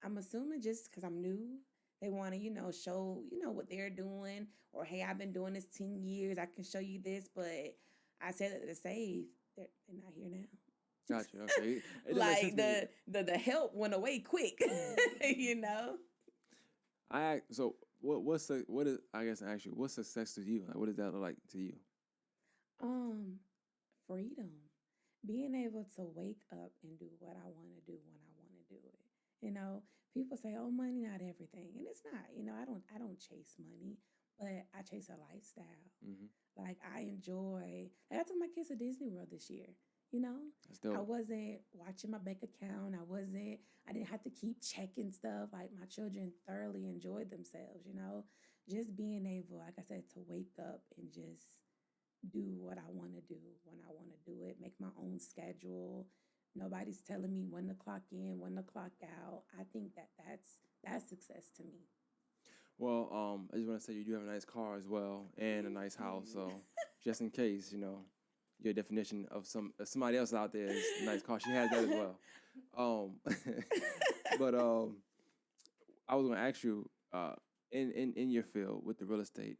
I'm assuming just because I'm new. They want to, show, what they're doing. Or, hey, I've been doing this 10 years. I can show you this. But I said that to save. They're not here now. Gotcha. Okay. Like the help went away quick. So I guess actually what's success to you? Like, what does that look like to you? Freedom. Being able to wake up and do what I want to do when I want to do it. People say, "Oh, money not everything," and it's not. I don't chase money, but I chase a lifestyle. Mm-hmm. Like I enjoy. Like I took my kids to Disney World this year. That's dope. I wasn't watching my bank account. I didn't have to keep checking stuff. Like my children thoroughly enjoyed themselves. Just being able, like I said, to wake up and just do what I want to do when I want to do it. Make my own schedule. Nobody's telling me when to clock in, when to clock out. I think that's success to me. Well, I just want to say you do have a nice car as well and a nice house. So just in case, your definition of somebody else out there is a nice car. She has that as well. But I was going to ask you, in your field with the real estate,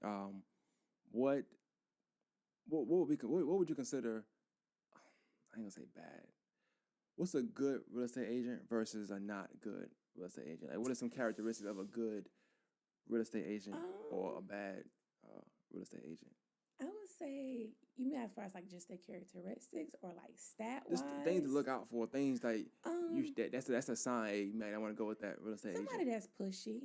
what would you consider? I ain't gonna say bad. What's a good real estate agent versus a not good real estate agent? Like, what are some characteristics of a good real estate agent or a bad real estate agent? I would say say you mean as far as like just their characteristics or like stat Just wise? things to look out for. Things like Um, that's a sign. Hey, man, I want to go with that real estate somebody agent. that's pushy.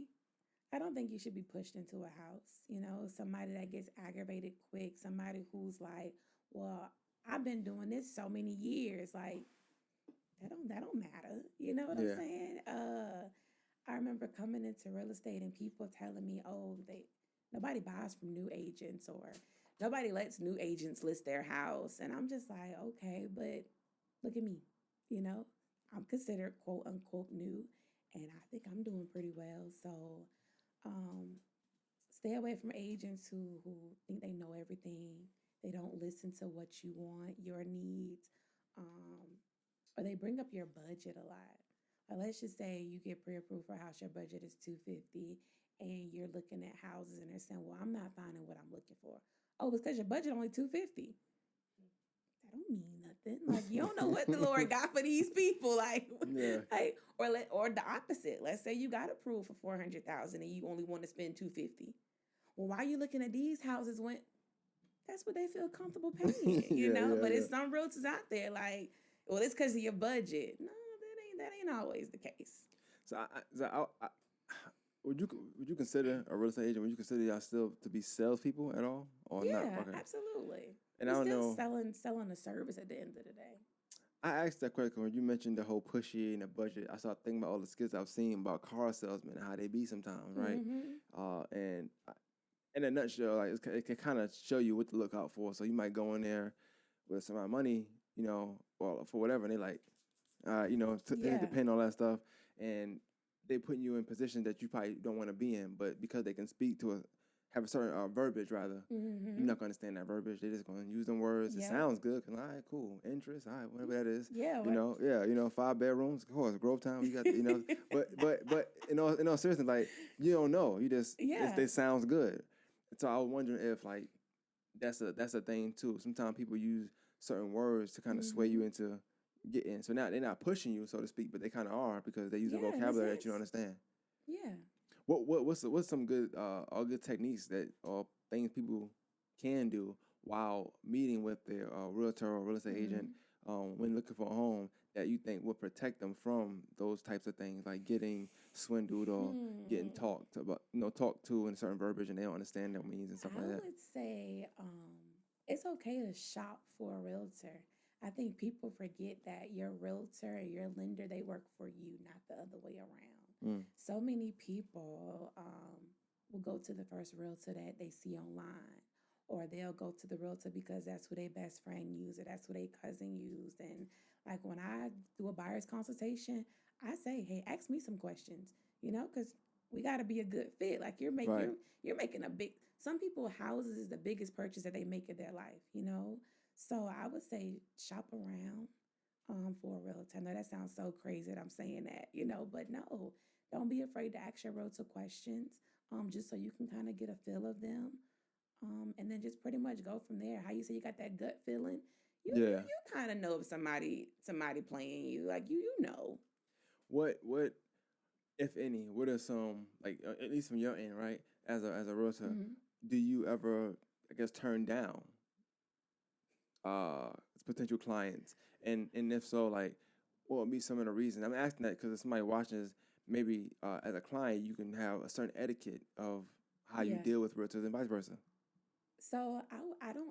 I don't think you should be pushed into a house. Somebody that gets aggravated quick. Somebody who's like, well, I've been doing this so many years. Like that don't matter. You know what I'm Yeah, saying? I remember coming into real estate and people telling me, oh, nobody buys from new agents or nobody lets new agents list their house. And I'm just like, okay, but look at me. You know, I'm considered quote unquote new and I think I'm doing pretty well. So um, stay away from agents who think they know everything. They don't listen to what you want, your needs, um, or they bring up your budget a lot. Let's just say you get pre-approved for a house, your budget is 250, and you're looking at houses and they're saying, "Well, I'm not finding what I'm looking for." Oh, it's because your budget only 250. That don't mean nothing. Like you don't know what the Lord got for these people. Like, yeah, like or the opposite. Let's say you got approved for 400,000 and you only want to spend 250. Well, why are you looking at these houses when that's what they feel comfortable paying, yeah, yeah, But yeah. it's some realtors out there like, well, it's because of your budget. No, that ain't always the case. So would you consider a real estate agent? Would you consider y'all still to be salespeople at all, or not? Yeah, Okay. absolutely. And I We're don't still know. selling a service at the end of the day. I asked that question when you mentioned the whole pushy and the budget. I started thinking about all the skits I've seen about car salesmen and how they be sometimes, right? Mm-hmm. In a nutshell, like it can kind of show you what to look out for. So you might go in there with some amount of money, or for whatever, and they like, they Yeah. depend on all that stuff, and they putting you in positions that you probably don't want to be in, but because they can have a certain verbiage rather, Mm-hmm. you're not going to understand that verbiage. They're just going to use them words. It Yep. sounds good. All right, cool. Interest. All right, whatever that is. Yeah. Yeah. 5 bedrooms. Of course, Grove Town. You got. But seriously, like you don't know. You just Yeah. it sounds good. So I was wondering if like that's a thing too. Sometimes people use certain words to kind of sway you Mm-hmm. into getting. So now they're not pushing you, so to speak, but they kind of are because they use a Yeah, in a vocabulary that you don't sense. understand. Yeah. What's some good all good techniques that or things people can do while meeting with their realtor or real estate agent Mm-hmm. when looking for a home that you think will protect them from those types of things like getting swindled or getting Hmm. talked to in a certain verbiage and they don't understand their means and stuff I like that. would say it's okay to shop for a realtor. I think people forget that your realtor or your lender, they work for you, not the other way around. Mm. So many people will go to the first realtor that they see online, or they'll go to the realtor because that's who their best friend used, or that's who their cousin used. And like when I do a buyer's consultation, I say, hey, ask me some questions, because we got to be a good fit. Like Right. you're making a big. Some people houses is the biggest purchase that they make in their life. So I would say shop around for a realtor. I know that sounds so crazy that I'm saying that, but no, don't be afraid to ask your realtor questions, just so you can kind of get a feel of them, and then just pretty much go from there. How you say you got that gut feeling, Yeah. you kind of know if somebody playing you, like you know. What if any? What are some like at least from your end, right? As a realtor, Mm-hmm. do you ever I guess turn down uh potential clients, and if so, like what would be some of the reasons? I'm asking that because if somebody watching this, maybe as a client you can have a certain etiquette of how you Yeah. deal with realtors and vice versa. So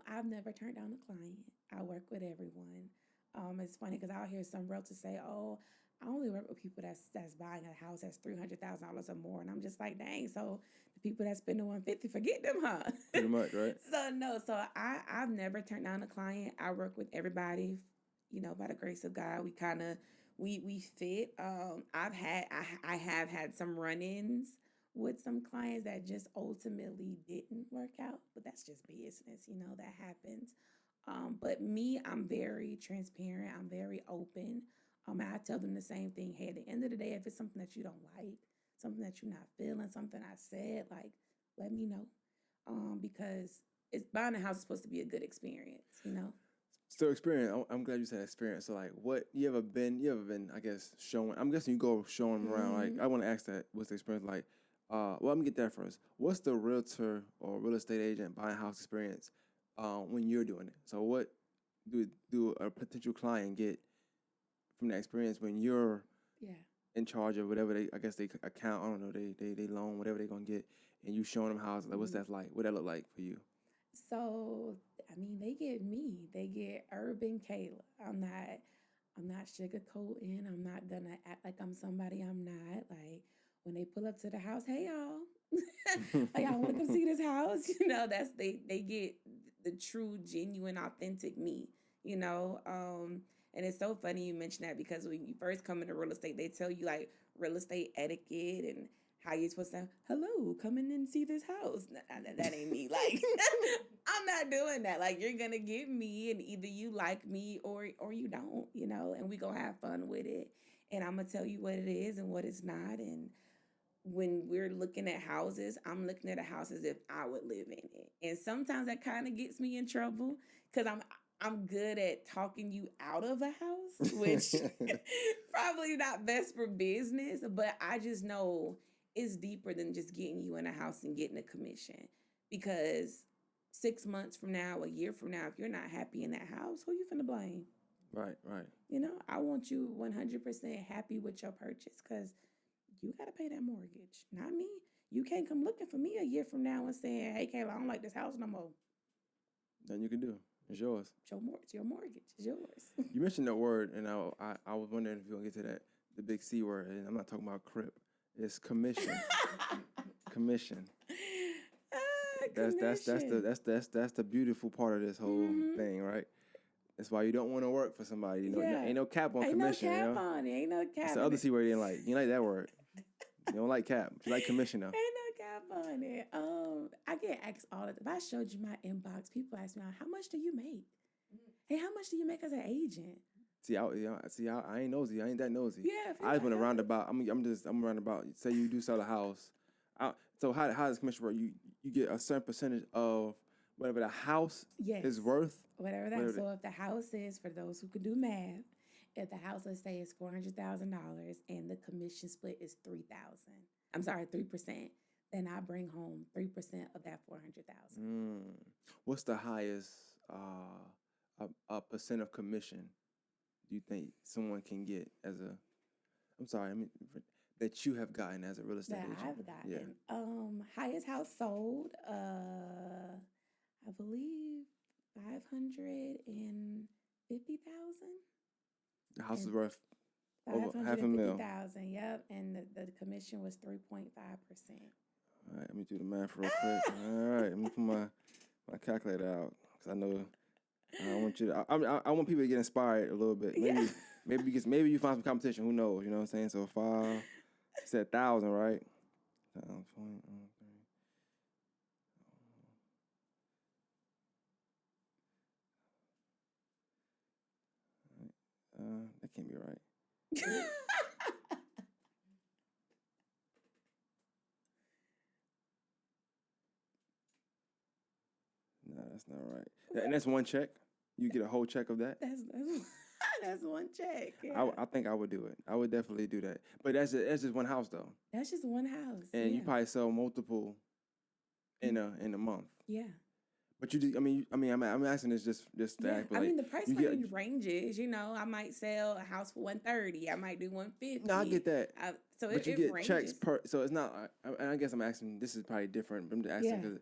I've never turned down a client. I work with everyone. It's funny because I'll hear some realtors say, "Oh, I only work with people that's buying a house that's $300,000 or more," and I'm just like, "Dang!" So the people that spend the 150, forget them, huh? Pretty much, right? So no, so I've never turned down a client. I work with everybody, by the grace of God. We kind of we fit. I have had some run-ins with some clients that just ultimately didn't work out, but that's just business, that happens. But me, I'm very transparent. I'm very open. And I tell them the same thing. Hey, at the end of the day, if it's something that you don't like, something that you're not feeling, something I said, like, let me know. Because it's buying a house is supposed to be a good experience. So experience. I'm glad you said experience. So like, what you ever been? You ever been? I guess showing. I'm guessing you go showing them around. Like, Mm-hmm. I want to ask that. What's the experience like? Well, let me get that first. What's the realtor or real estate agent buying house experience when you're doing it. So what do a potential client get from that experience when you're in charge of whatever they account, I don't know, they loan, whatever they're gonna get, and you showing them how it's like, what's that like? What that look like for you? So I mean, they get me. They get urban Kayla. I'm not sugarcoating. I'm not gonna act like I'm somebody I'm not. Like when they pull up to the house, hey y'all, like y'all want to come see this house? You know, that's they get the true, genuine, authentic me. You know, and it's so funny you mention that because when you first come into real estate, they tell you like real estate etiquette and how you supposed to hello, come in and see this house. That ain't me. Like I'm not doing that. Like you're gonna get me, and either you like me or you don't, you know, and we gonna have fun with it. And I'm gonna tell you what it is and what it's not. And when we're looking at houses, I'm looking at a house as if I would live in it. And sometimes that kind of gets me in trouble because I'm good at talking you out of a house, which probably not best for business, but I just know it's deeper than just getting you in a house and getting a commission. Because 6 months from now, a year from now, if you're not happy in that house, who you finna blame? Right. You know, I want you 100% happy with your purchase because you got to pay that mortgage, not me. You can't come looking for me a year from now and saying, hey, Kayla, I don't like this house no more. Nothing you can do. It's yours. It's your mortgage. It's yours. You mentioned that word, and I was wondering if you're going to get to that, the big C word, and I'm not talking about crip. It's commission. Commission. That's the beautiful part of this whole thing, right? That's why you don't want to work for somebody. You know, ain't no cap on commission. Ain't no cap on it. Ain't no cap. It's the other C word you didn't like. You like that word. You don't like cap. You like commission though. Ain't no cap on it. I get asked all the time. If I showed you my inbox, people ask me, how much do you make? Hey, how much do you make as an agent? I ain't nosy. I ain't that nosy. Yeah. I just went a roundabout. I'm roundabout. Say you do sell a house. So how does commission work? You get a certain percentage of whatever the house is worth. Whatever that. So if the house is, for those who can do math, if the house, let's say, is $400,000 and the commission split is 3%, then I bring home 3% of that 400,000. What's the highest a percent of commission do you think someone can get as a? I'm sorry, I mean that you have gotten as a real estate agent. That I've gotten. Yeah. Highest house sold, I believe 550,000. The house is worth over $550,000. Yep, and the commission was 3.5%. All right, let me do the math real quick. All right, let me put my calculator out because I know I want you to. I want people to get inspired a little bit. Maybe you find some competition. Who knows? You know what I'm saying? So 5, said 1,000, right? That can't be right. No, that's not right. And that's one check. You get a whole check of that. That's one check. Yeah. I think I would do it. I would definitely do that. But that's just one house though. That's just one house. And you probably sell multiple in a month. Yeah. But you do. I'm asking this just to act like. I mean, the price range ranges. You know, I might sell a house for $130. I might do $150. No, I get that. But you get ranges. checks per. So it's not. And I guess I'm asking. This is probably different. I'm just asking because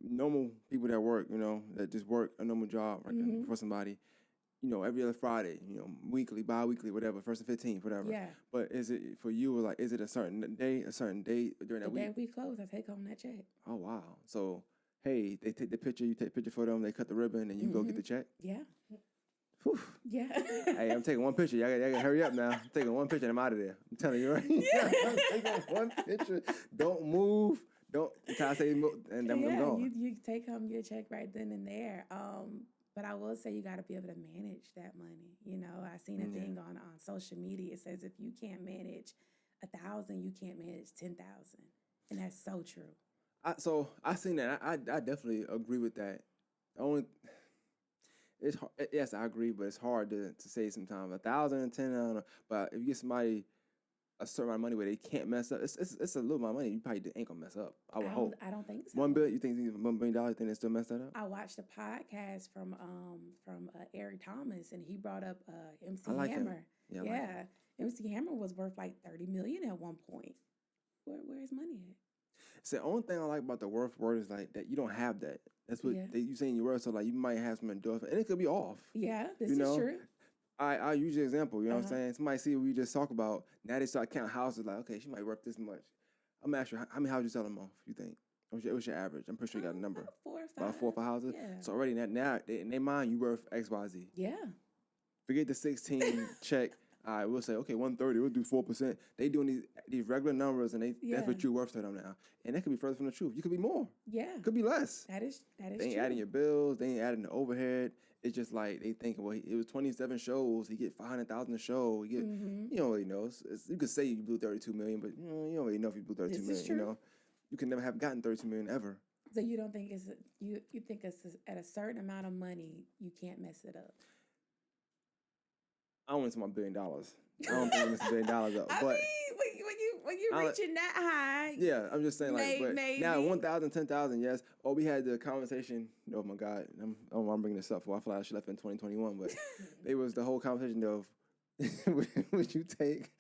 normal people that work, that just work a normal job for somebody, every other Friday, weekly, bi-weekly, whatever, 1st and 15th, whatever. Yeah. But is it for you? Like, is it a certain date during that week? The day we close, I take home that check. Oh wow! So. Hey, they take the picture, you take a picture for them, they cut the ribbon, and you go get the check? Yeah. Whew. Yeah. Hey, I'm taking one picture. Y'all gotta hurry up now. I'm taking one picture and I'm out of there. I'm telling you, right? I'm taking one picture. Don't move. Until I say move, and I'm gone. You take home your check right then and there. But I will say you got to be able to manage that money. I seen a thing on social media. It says if you can't manage 1,000, you can't manage 10,000. And that's so true. So I seen that. I definitely agree with that. It's hard. Yes, I agree, but it's hard to say sometimes. 1,000 and 10, I don't know. But if you get somebody a certain amount of money where they can't mess up? It's a little amount of money. You probably ain't gonna mess up. I would hope. I don't think so. $1 billion. You think $1 billion? You think they still mess that up? I watched a podcast from Eric Thomas, and he brought up MC I like him. Hammer. Yeah, I like him. MC Hammer was worth like $30 million at one point. Where's money at? So the only thing I like about the worth word is like that you don't have that. That's what you saying your word. So like you might have some endorsement, and it could be off. Yeah, this is true. I use the example. You know what I'm saying? Somebody see what we just talked about. Now they start counting houses. Like, okay, she might worth this much. I'm asking you, how many houses you sell them off? You think? What's your average? I'm pretty sure you got a number. 4 or 5. About 4 or 5 houses. Yeah. So already now in their mind you worth XYZ. Yeah. Forget the 16 check. All right, we'll say, okay, 130, we'll do 4%. They doing these regular numbers, and that's what you're worth to them now. And that could be further from the truth. You could be more. Yeah. Could be less. That is They ain't adding your bills. They ain't adding the overhead. It's just like they think, well, it was 27 shows. He get 500,000 a show. He get, you don't really know. You could say you blew 32 million, but you don't really know if you blew 32 million. True. You know, you can never have gotten 32 million ever. So you don't think you think it's at a certain amount of money you can't mess it up? I don't want to my $1 billion. I don't think I'm messing $1 billion up. I mean, when you're reaching that high, yeah, I'm just saying maybe. Now 1,000, 10,000, yes. Or we had the conversation. Oh my God, I'm bringing this up for. I feel like I should have left in 2021, but it was the whole conversation of would you take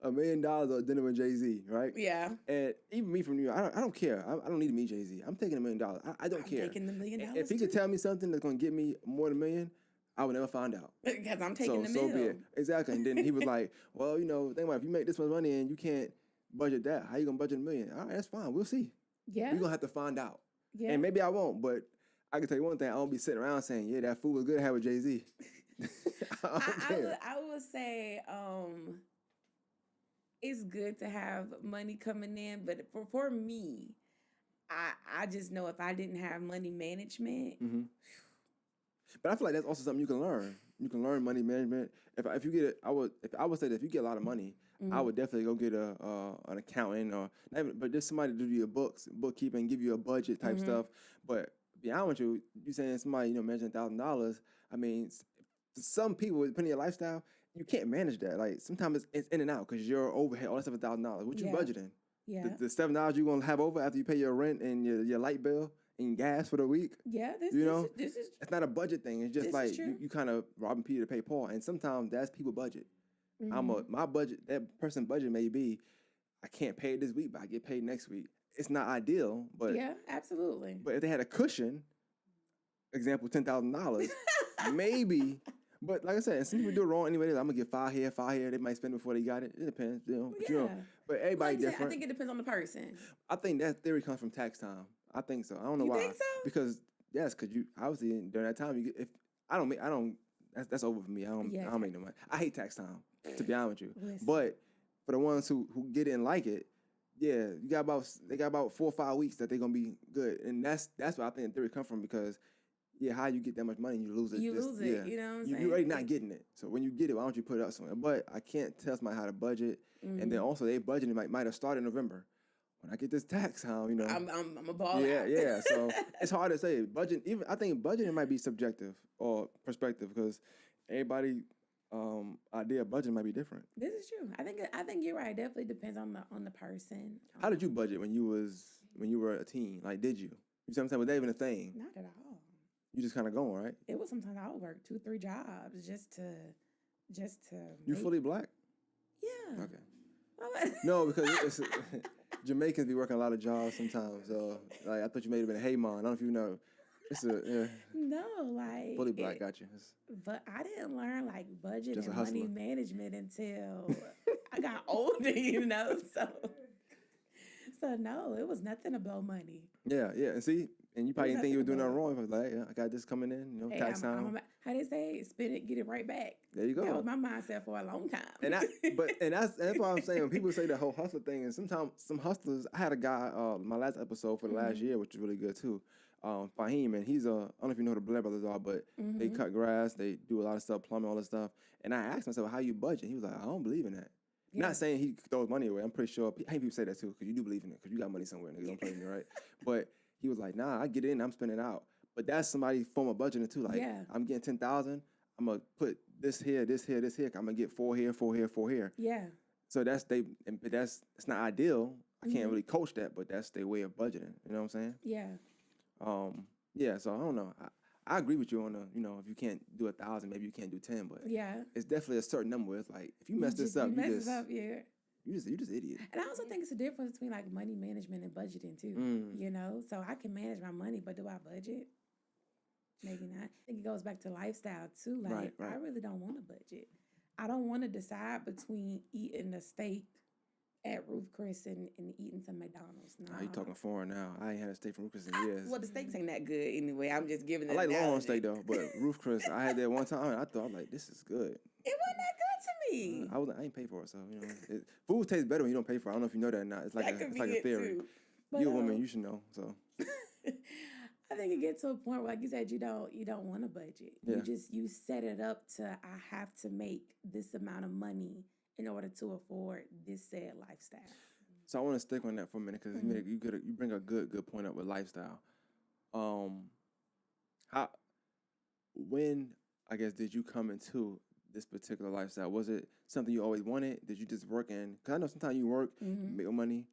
$1 million or dinner with Jay-Z, right? Yeah. And even me from New York, I don't care. I don't need to meet Jay-Z. I'm taking $1 million. I don't care. Taking the $1 million. If he could tell me something that's gonna get me more than $1 million, I would never find out. Because I'm taking the $1 million. So be it. Exactly. And then he was like, well, think about it, if you make this much money and you can't budget that, how you gonna budget $1 million? All right, that's fine. We'll see. Yeah. We're gonna have to find out. Yeah. And maybe I won't, but I can tell you one thing, I won't be sitting around saying, yeah, that food was good to have with Jay-Z. I would say it's good to have money coming in, but for me, I just know if I didn't have money management. But I feel like that's also something you can learn. You can learn money management. If you get it, I would say that if you get a lot of money, I would definitely go get an accountant but just somebody to do your bookkeeping, give you a budget type stuff. But be honest with you saying somebody managing $1,000. I mean, some people depending on your lifestyle, you can't manage that. Like sometimes it's in and out because your overhead, all that stuff is $1,000. What you budgeting? Yeah. The $7 you're gonna have over after you pay your rent and your light bill and gas for the week. Yeah, this is it's not a budget thing. It's just like you kind of robbing Peter to pay Paul, and sometimes that's people budget. My budget. That person budget may be, I can't pay it this week, but I get paid next week. It's not ideal, but yeah, absolutely. But if they had a cushion, example $10,000, maybe. But like I said, and some people do it wrong anyway. I'm gonna get 5 here, 5 here. They might spend before they got it. It depends, But everybody different. I think it depends on the person. I think that theory comes from tax time. I think so. I don't know why. You think so? Because you obviously during that time you get. I don't. That's over for me. I don't make no money. I hate tax time. To be honest with you, but for the ones who get it and like it, yeah, they got about 4 or 5 weeks that they're gonna be good, and that's what I think the theory comes from because. Yeah, how you get that much money and you lose it? You lose it. You know what I'm saying? You're already not getting it. So when you get it, why don't you put it up somewhere? But I can't tell somebody how to budget, and then also they budgeting might have started in November. When I get this tax, I'm a ball. Yeah. So it's hard to say. I think budgeting might be subjective or perspective because everybody idea of budgeting might be different. This is true. I think you're right. It definitely depends on the person. How did you budget when you were a teen? Like, did you? You see what I'm saying? Was that even a thing? Not at all. You just kind of going, right? It was sometimes I would work 2-3 jobs just to. You fully black? Yeah. Okay. No, because Jamaicans be working a lot of jobs sometimes. So like I thought you may have been a Haymon. I don't know if you know. No, like fully black. Got you. But I didn't learn like budget just and money management until I got older. So no, it was nothing to blow money. Yeah, and see. And you probably didn't think you were doing nothing wrong. I was like, I got this coming in, tax time. How they say, spend it, get it right back. There you go. That was my mindset for a long time. And that's why I'm saying when people say the whole hustler thing, and sometimes some hustlers. I had a guy, my last episode for the last year, which is really good too. Fahim, and he's I don't know if you know who the Blair brothers are, but they cut grass, they do a lot of stuff, plumbing, all this stuff. And I asked myself, how you budget? He was like, I don't believe in that. Yeah. Not saying he throws money away. I'm pretty sure. I hate people say that too, because you do believe in it, because you got money somewhere, nigga. Don't play me, right? But he was like, nah, I get in, I'm spending out. But that's somebody's form of budgeting too. Like, I'm getting 10,000, I'm gonna put this here, this here, this here. I'm gonna get 4 here, 4 here, 4 here. Yeah. So it's not ideal. I can't really coach that, but that's their way of budgeting. You know what I'm saying? Yeah. Yeah. So I don't know. I agree with you on the, if you can't do 1,000, maybe you can't do 10, but Yeah. it's definitely a certain number. It's like if you mess this up, you just yeah. You just idiot. And I also think it's a difference between like money management and budgeting too. So I can manage my money, but do I budget? Maybe not. I think it goes back to lifestyle too. Like Right. I really don't want to budget. I don't want to decide between eating a steak at Ruth Chris and eating some McDonald's. No, You talking foreign now? I ain't had a steak from Ruth Chris in years. Well, the steaks ain't that good anyway. I'm just giving it. I like Longhorn steak though, but Ruth Chris, I had that one time. And I'm like, this is good. It wasn't that good to me. I ain't pay for it, so food tastes better when you don't pay for it. I don't know if you know that or not. It's like a theory. But, you're a woman, you should know. So I think it gets to a point where, like you said, you don't want to budget. Yeah. You set it up to I have to make this amount of money in order to afford this said lifestyle. So I want to stick on that for a minute because you bring a good point up with lifestyle. When I guess did you come into this particular lifestyle? Was it something you always wanted? Did you just work in? Because I know sometimes you work, make your money,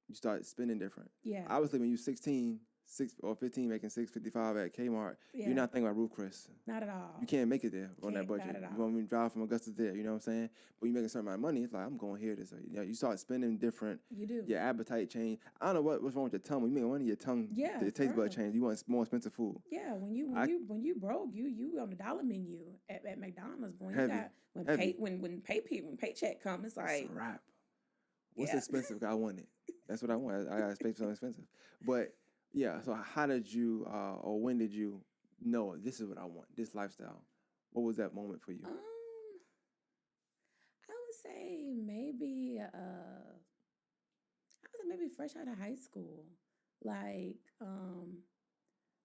you start spending different. Yeah. Obviously, when you're 16, 6 or 15, making $6.55 at Kmart, you're not thinking about Ruth Chris. Not at all. You can't make it there on that budget. You want me to drive from Augusta there, you know what I'm saying? But you make a certain amount of money, it's like, I'm going here. You start spending different. You do. Your appetite change. I don't know what's wrong with your tongue. When you make money, your tongue, the taste bud change. You want more expensive food. Yeah, when you broke, you on the dollar menu at McDonald's. When paycheck comes, it's like, it's a wrap. What's expensive? I want it. That's what I want. I got to pay for something expensive. But yeah, so how did you or when did you know this is what I want, this lifestyle? What was that moment for you? I would say maybe fresh out of high school. Like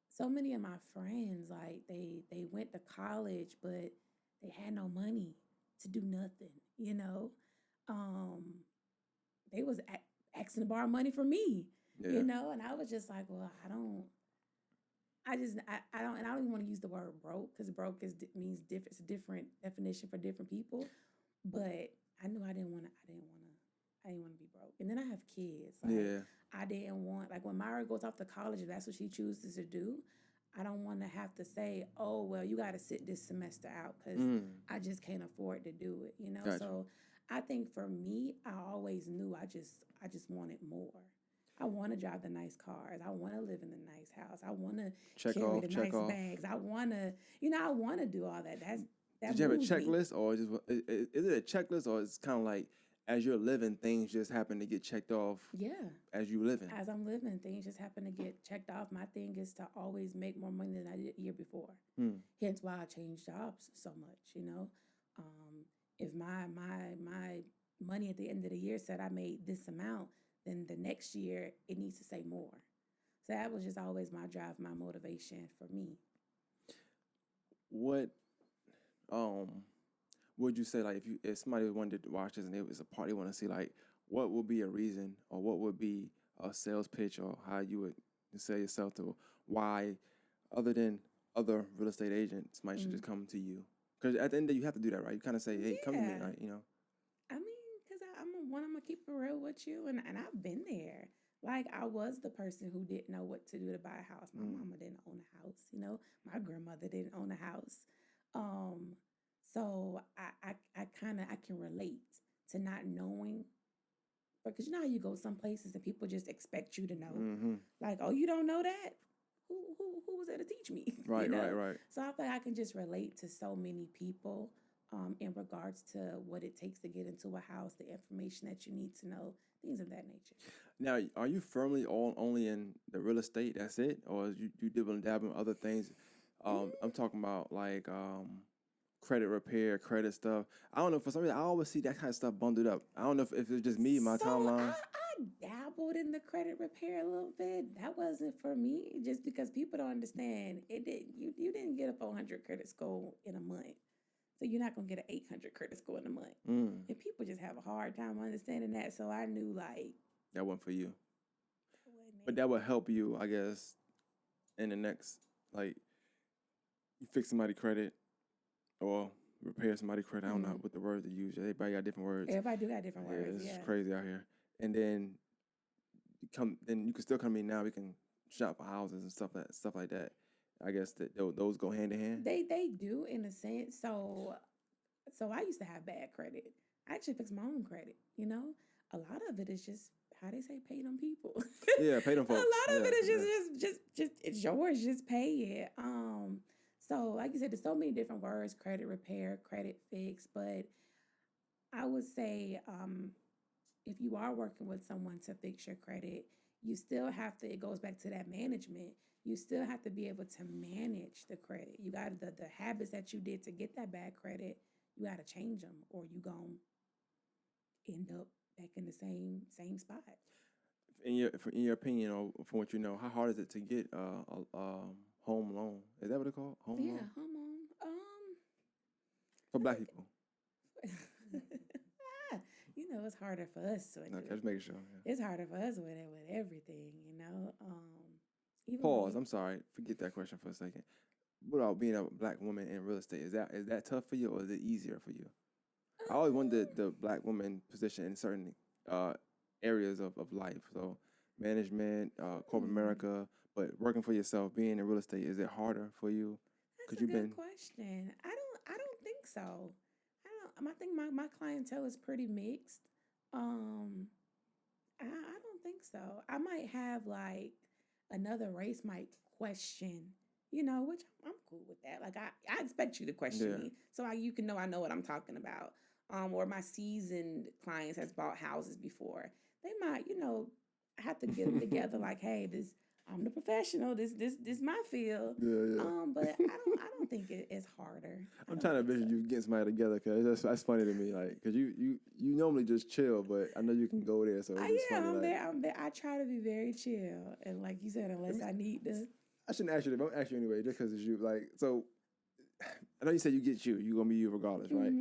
so many of my friends, like they went to college, but they had no money to do nothing, They was asking to borrow money from me. Yeah. And I was just like, well, I don't even want to use the word broke because broke means different. It's a different definition for different people. But I knew I didn't want to be broke. And then I have kids. I didn't want, like when Myra goes off to college, if that's what she chooses to do, I don't want to have to say, oh, well, you got to sit this semester out because I just can't afford to do it, Gotcha. So I think for me, I always knew I just wanted more. I want to drive the nice cars. I want to live in the nice house. I want to carry the nice bags. I want to, I want to do all that. Did you have a checklist, or is it a checklist, or it's kind of like as you're living, things just happen to get checked off? Yeah. As you living. As I'm living, things just happen to get checked off. My thing is to always make more money than I did the year before. Hence why I changed jobs so much. If my money at the end of the year said I made this amount, then the next year it needs to say more. So that was just always my drive, my motivation for me. What would you say, like, if somebody wanted to watch this and it was a part they want to see, like, what would be a reason or what would be a sales pitch or how you would sell yourself to why, other than other real estate agents, somebody should just come to you? Because at the end of the day, you have to do that, right? You kind of say, hey, come to me, right? I mean, because I'm going to keep it real with you, and I've been there. Like, I was the person who didn't know what to do to buy a house. My mama didn't own a house, My grandmother didn't own a house. So I can relate to not knowing, because how you go some places and people just expect you to know. Like, oh, you don't know that? Who was there to teach me? Right, right. So I feel like I can just relate to so many people in regards to what it takes to get into a house, the information that you need to know, things of that nature. Now, are you firmly only in the real estate? That's it, or you dibble and dabble in other things? I'm talking about like credit repair, credit stuff. I don't know, for some reason I always see that kind of stuff bundled up. I don't know if it's just me, my timeline. I dabbled in the credit repair a little bit. That wasn't for me, just because people don't understand it. You didn't get a 400 credit score in a month, so you're not gonna get an 800 credit score in a month. And people just have a hard time understanding that. So I knew like that wasn't for you. But that would help you, I guess, in the next, like, you fix somebody's credit, or repair somebody's credit. I don't know what the words to use. Everybody got different words. Everybody do got different words. It's crazy out here. And then you can still come to me now. We can shop for houses and stuff like that. I guess that those go hand in hand. They do in a sense. So I used to have bad credit. I actually fixed my own credit. You know, a lot of it is just how they say pay them people. Yeah, pay them folks. A lot of it is just it's yours. Just pay it. So like you said, there's so many different words: credit repair, credit fix. But I would say, if you are working with someone to fix your credit, you still have to. It goes back to that management. You still have to be able to manage the credit. You got the habits that you did to get that bad credit. You got to change them, or you gonna end up back in the same spot. In your opinion, or from what you know, how hard is it to get a home loan? Is that what it's called? Home loan? Home loan. For Black people. You know, it's harder for us. Okay, just making sure. Yeah. It's harder for us with everything. You know. Pause. I'm sorry. Forget that question for a second. What about being a Black woman in real estate? Is that tough for you, or is it easier for you? I always wondered the Black woman position in certain areas of life. So management, corporate America, but working for yourself, being in real estate, is it harder for you? That's a good question. I don't think so. I think my clientele is pretty mixed. I don't think so. I might have like another race might question, you know, which I'm cool with that. Like I expect you to question me, so you can know I know what I'm talking about. Or my seasoned clients has bought houses before. They might, you know, have to get it together. Like, hey, I'm the professional. This my field. Yeah. But I don't think it's harder. I'm trying to envision you getting somebody together, because that's funny to me. Like, because you normally just chill, but I know you can go there. So it's funny, I'm like, there. I try to be very chill, and like you said, unless I need to. I shouldn't ask you that, but I'm ask you anyway, just because it's you. Like, so I know you said you get you. You're gonna be you regardless, right?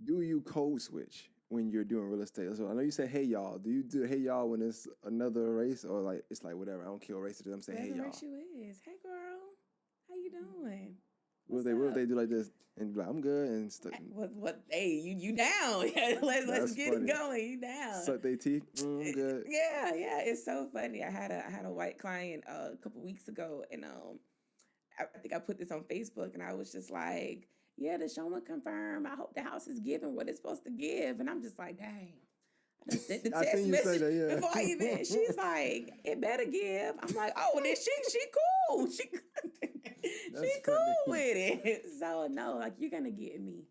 Do you code switch when you're doing real estate? So I know you say, hey, y'all. Do you do hey, y'all when it's another race, or like it's like whatever? I don't care what race it is. I'm saying, hey, y'all. Race you is. Hey, girl. How you doing? What if they do like this and be like, I'm good and stuff? What? Hey, you down? let's get it going. You down? Suck their teeth. I'm good. Yeah. It's so funny. I had a white client a couple weeks ago, and I think I put this on Facebook, and I was just like, yeah, the showman confirmed. I hope the house is giving what it's supposed to give. And I'm just like, dang. I sent the text message before I even. She's like, it better give. I'm like, oh, then she cool. She cool with it. So no, like you're gonna get me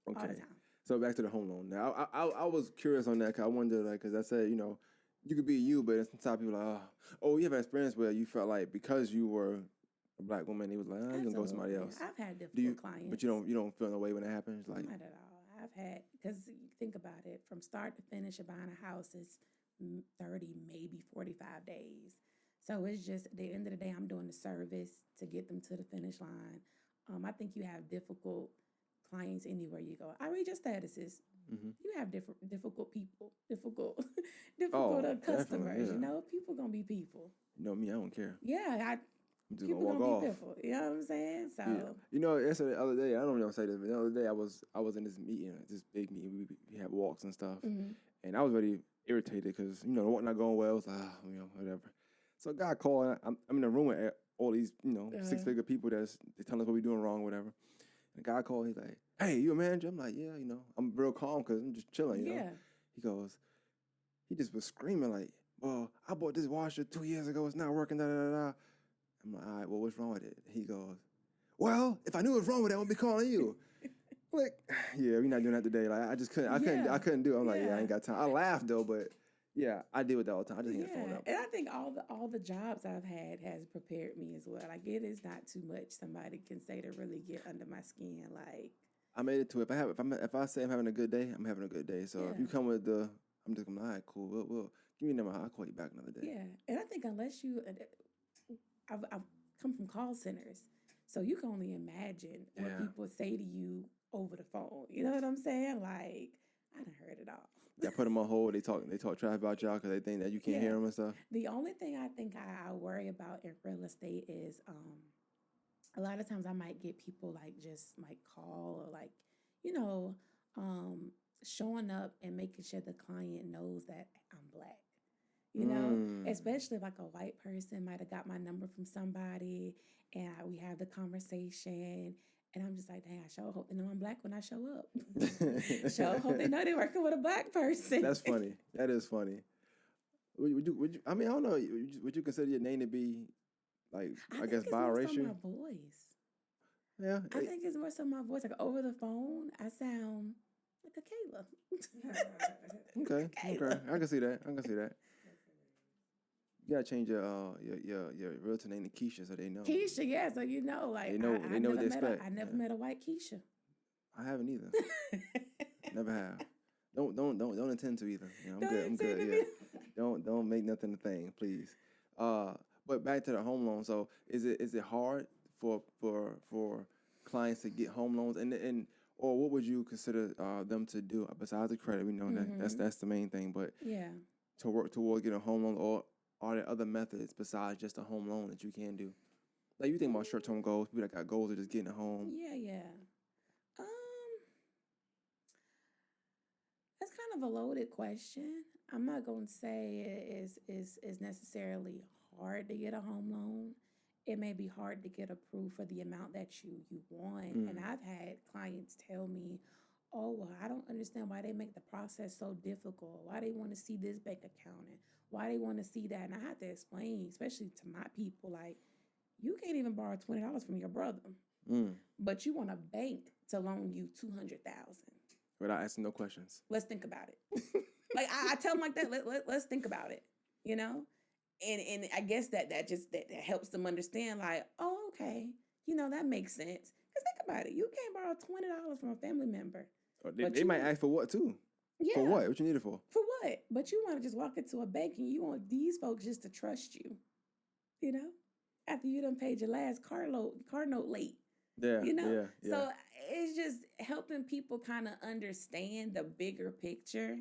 all the time. So back to the home loan. Now, I was curious on that, because I wondered, like, because I said, you know, you could be you, but sometimes people are like, oh, you have an experience where you felt like because you were a Black woman, he was like, you can go with somebody else. I've had difficult clients, but you don't feel no way when that happens, like not at all. I've had, because think about it, from start to finish of buying a house is 30, maybe 45 days. So it's just at the end of the day, I'm doing the service to get them to the finish line. I think you have difficult clients anywhere you go. I read your statuses. You have difficult people, difficult customers. Yeah. You know, people gonna be people. You know me, I don't care. Yeah, people gonna gonna be pitiful. You know what I'm saying? So you know, the other day, I don't know if I say this, but the other day I was in this meeting, this big meeting. We had walks and stuff, and I was really irritated because, you know, the walk not going well. I was like, you know, whatever. So a guy called. I'm in the room with all these, you know, 6-figure people they telling us what we doing wrong, whatever. And the guy called. He's like, hey, you a manager? I'm like, yeah, you know, I'm real calm because I'm just chilling. You know. He just was screaming like, well, I bought this washer 2 years ago. It's not working. Da da da da. I'm like, all right, well, what's wrong with it? He goes, well, if I knew what was wrong with it, I would be calling you. Like, yeah, we're not doing that today. Like, I couldn't do it. I'm like, yeah, I ain't got time. I laughed though, but yeah, I deal with that all the time. I just hang the phone up. And I think all the jobs I've had has prepared me as well. Like, it is not too much somebody can say to really get under my skin. Like, I made it to it. If I say I'm having a good day, I'm having a good day. So if you come with I'm just gonna, all right, cool. We'll give me a number. I'll call you back another day. Yeah, and I think unless you. I've come from call centers, so you can only imagine what people say to you over the phone. You know what I'm saying? Like, I done heard it all. Yeah, put them on hold. They talk trash about y'all because they think that you can't hear them and stuff. The only thing I think I worry about in real estate is a lot of times I might get people like just might call or like, you know, um, showing up and making sure the client knows that I'm black. You know, Mm. especially if like a white person might have got my number from somebody and we have the conversation. And I'm just like, dang, I sure hope they know I'm black when I show up. Sure hope they know they're working with a black person. That's funny. That is funny. Would you? I mean, I don't know. Would you consider your name to be like, I I think guess, it's more so biracial? my voice. Yeah. I think it's more so my voice. Like over the phone, I sound like a Kayla. Okay. Like a Okay. Kayla. I can see that. I can see that. You gotta change your realtor name to Keisha so they know. Keisha, yeah. So you know, like They know. They know what they expect. I never met a white Keisha. I haven't either. Never have. Don't intend to either. You know, I'm Don't good. I'm intend good. to Yeah. be. Don't make nothing a thing, please. But back to the home loan. So is it hard for clients to get home loans and or what would you consider them to do besides the credit? We know that's the main thing. But Yeah. to work toward getting a home loan, or are there other methods besides just a home loan that you can do? Like you think about short-term goals, people that got goals of just getting a home. Yeah. Um, that's kind of a loaded question. I'm not going to say it is necessarily hard to get a home loan. It may be hard to get approved for the amount that you want. And Mm. I've had clients tell me, "Oh, well, I don't understand why they make the process so difficult. Why they want to see this bank account and why they want to see that." And I had to explain, especially to my people, like you can't even borrow $20 from your brother, Mm. but you want a bank to loan you 200,000. Without asking no questions. Let's think about it. Like I tell them like that. Let's think about it. You know, and I guess that helps them understand. Like, oh, okay, that makes sense. Cause think about it. You can't borrow $20 from a family member, Or but they you might want, ask for what too? For yeah, what? What you need it for? for what? But you want to just walk into a bank and you want these folks just to trust you. You know, after you done paid your last car note late. Yeah, You know, yeah, yeah. so it's just helping people kind of understand the bigger picture.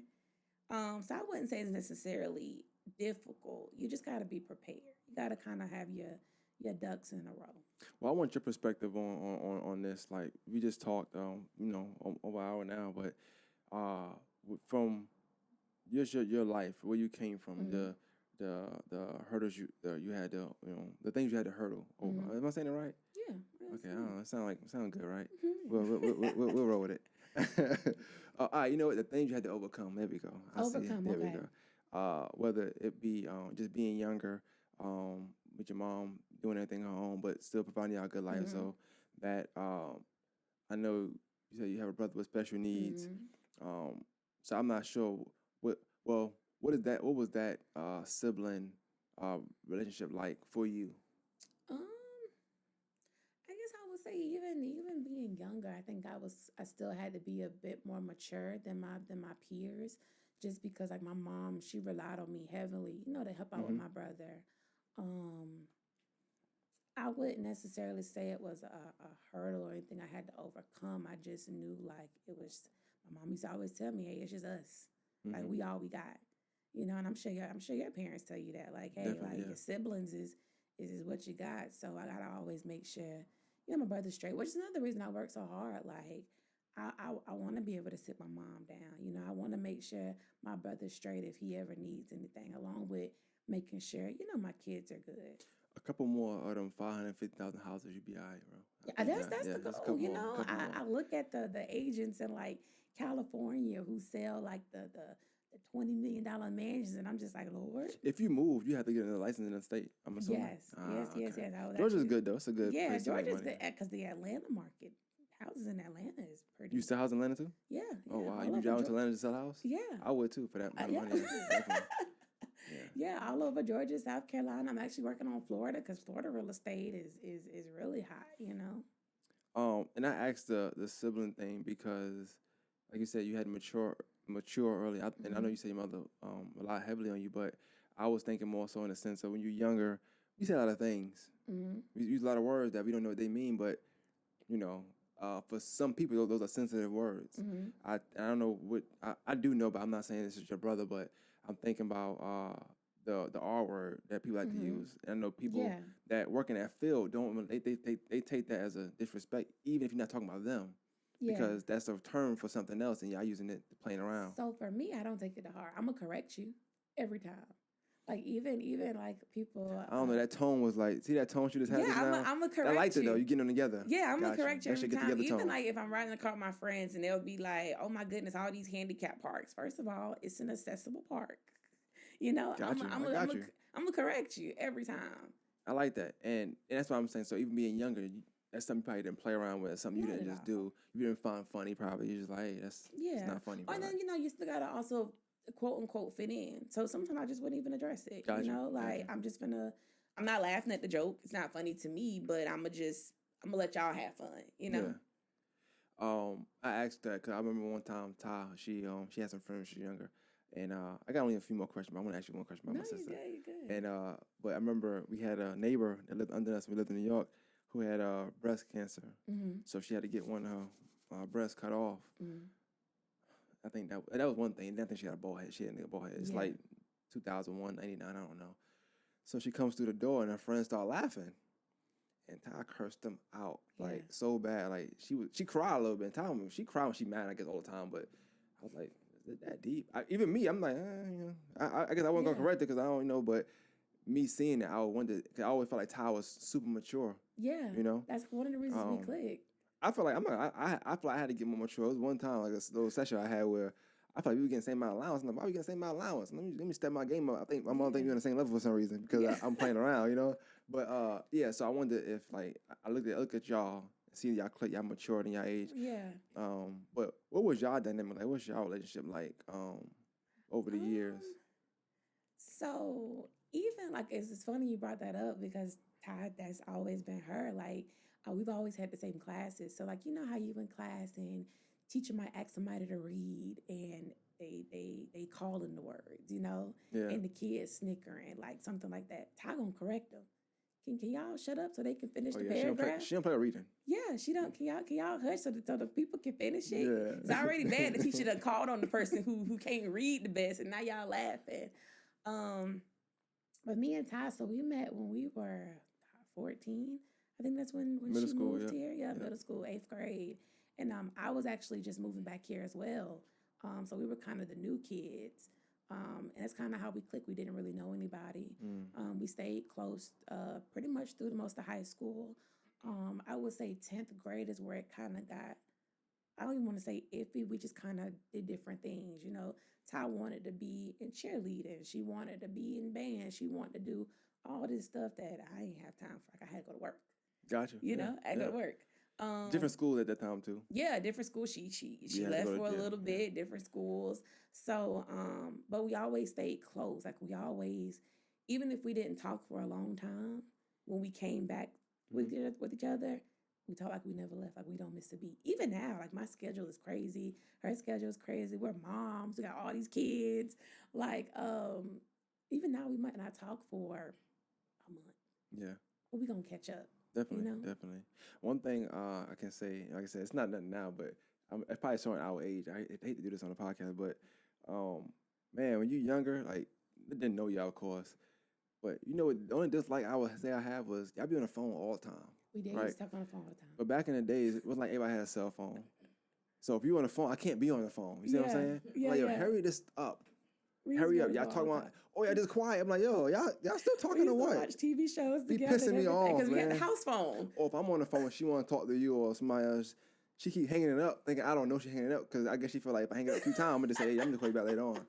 So I wouldn't say it's necessarily difficult. You just got to be prepared. You got to kind of have your ducks in a row. Well, I want your perspective on this. Like we just talked, over an hour now, but from just your life, where you came from, Mm-hmm. the hurdles you had to, the things you had to hurdle over. Mm-hmm. Am I saying it right? Yeah. Okay, I don't know. Sound good, right? Mm-hmm. We'll roll with it. All right, you know what? The things you had to overcome. There we go. I see it. Overcome. There we Okay. go. Whether it be just being younger, with your mom doing everything at home, but still providing y'all a good life. Mm-hmm. So that I know you said you have a brother with special needs. Mm-hmm. So I'm not sure what. Well, what is that? What was that sibling relationship like for you? Um, I guess I would say even being younger, I think I still had to be a bit more mature than my peers, just because like my mom, she relied on me heavily, to help out with Mm-hmm. my brother. Um, I wouldn't necessarily say it was a hurdle or anything I had to overcome. I just knew like it was. My mom used to always tell me, "Hey, it's just us. Like Mm-hmm. we all we got." And I'm sure your parents tell you that. Like, hey, Definitely, like yeah. your siblings is what you got. So I gotta always make sure my brother's straight. Which is another reason I work so hard. Like, I want to be able to sit my mom down. I want to make sure my brother's straight if he ever needs anything, along with making sure my kids are good. A couple more of them 550,000 houses, you'd be all right, bro. I Yeah, think that's yeah, the just a goal. couple more, a couple more. I look at the agents in like California who sell like the $20 million mansions, and I'm just like, Lord, If you move, you have to get a license in the state. I'm assuming. yes, yes, yes, Okay. yes. I was Georgia's actually, good though. It's a good yeah, place to make Georgia's money. good because the Atlanta market, houses in Atlanta is pretty. You sell house in Atlanta too? Yeah, Oh yeah, wow, all you be over driving to Atlanta to sell a house? Yeah, I would too for that amount of yeah. money. Yeah, definitely. Yeah. Yeah, all over Georgia, South Carolina. I'm actually working on Florida because Florida real estate is really hot. And I asked the sibling thing because, like you said, you had mature early, and I know Mm-hmm. you say your mother relied heavily on you, but I was thinking more so in the sense of when you're younger, you say a lot of things. Mm-hmm. We use a lot of words that we don't know what they mean, but you know, for some people, those are sensitive words. Mm-hmm. I don't know what I do know, but I'm not saying this is your brother, but I'm thinking about the R word that people like to use. And I know people Yeah. that work in that field don't they take that as a disrespect, even if you're not talking about them, Yeah. because that's a term for something else, and y'all using it playing around. So for me, I don't take it to heart. I'm gonna correct you every time. Like even like people. I don't know. That tone was like, see that tone she just had just now? I'm gonna correct I liked you. it though. You getting them together. Yeah, I'm gonna Gotcha. correct you That every should get time. together Even tone. like if I'm riding in the car with my friends and they'll be like, "Oh my goodness, all these handicap parks." First of all, it's an accessible park. You know, Got you. I got you. I'm gonna correct you every time. I like that, and that's what I'm saying. So even being younger, that's something you probably didn't play around with. Something you Not didn't at just all. do. You didn't find funny. Probably you're just like, hey, it's not funny. Or then you still gotta also quote unquote fit in. So sometimes I just wouldn't even address it. Gotcha. You know, like I'm not laughing at the joke. It's not funny to me, but I'm gonna let y'all have fun. You know. Yeah. I asked that because I remember one time Ty, she had some friends when she was younger, and I got only a few more questions, but I want to ask you one question about my sister. You're good. And but I remember we had a neighbor that lived under us. We lived in New York, who had breast cancer, so she had to get one of her breasts cut off. I think that was one thing. I think she had a bald head. She had a bald head. It's like 2001, 99, I don't know. So she comes through the door and her friends start laughing. And Ty cursed them out like so bad. Like she cried a little bit. Ty, she cried when she mad, I guess, all the time. But I was like, is it that deep? Even me, I'm like, I guess I wasn't gonna correct it because I don't know. But me seeing it, I wondered because I always felt like Ty was super mature. Yeah, you know, that's one of the reasons we clicked. I feel like I feel like I had to get more mature. It was one time like a little session I had where I feel like we were getting the same amount of allowance. And I'm like, why are we getting the same amount of allowance? Let me step my game up. I think my mom think we're on the same level for some reason because I'm playing around, you know. But so I wonder if like I look at y'all, see y'all click, y'all matured in y'all age. Yeah. But what was y'all dynamic like? What's y'all relationship like over the years? So even like it's funny you brought that up because Todd, that's always been her. Like we've always had the same classes. So like you know how you in class and teacher might ask somebody to read and they call in the words, you know, and the kids snickering like something like that. Ty gonna correct them. Can y'all shut up so they can finish the paragraph? She don't play reading. Yeah, she don't. Can y'all hush so the people can finish it? Yeah. It's already bad. The teacher done called on the person who can't read the best, and now y'all laughing. But me and Ty, so we met when we were 14. I think that's when middle she school, moved here. Yeah, middle school, 8th grade. And I was actually just moving back here as well. So we were kind of the new kids. And that's kind of how we clicked. We didn't really know anybody. We stayed close pretty much through the most of high school. I would say 10th grade is where it kind of got, I don't even want to say iffy. We just kind of did different things. You know, Ty wanted to be in cheerleading. She wanted to be in band. She wanted to do all this stuff that I ain't have time for. Like I had to go to work. Gotcha. You know, I go to work. Different schools at that time too. Yeah, different schools. She left for a little bit, different schools. So, but we always stayed close. Like we always, even if we didn't talk for a long time, when we came back with each other, we talk like we never left. Like we don't miss a beat. Even now, like my schedule is crazy. Her schedule is crazy. We're moms. We got all these kids. Like, even now we might not talk for a month. Yeah. But we gonna catch up. Definitely, you know? Definitely. One thing I can say, like I said, it's not nothing now, but it's probably showing our age. I hate to do this on the podcast, but man, when you're younger, like I didn't know y'all, of course, but you know, the only dislike I would say I have was y'all be on the phone all the time. We did. Right? Used to talk on the phone all the time. But back in the days, it wasn't like everybody had a cell phone. So if you on the phone, I can't be on the phone. You see what I'm saying? Yeah, like, yo, hurry this up. We Hurry up. Y'all talking about, oh, y'all just quiet. I'm like, yo, y'all still talking or what? Watch TV shows Be together. pissing me off, because we had man. the house phone. Or if I'm on the phone and she want to talk to you or somebody else, she keep hanging it up, thinking I don't know she hanging it up because I guess she feel like if I hang it up a few times, I'm gonna just say, hey, I'm gonna call you back later on.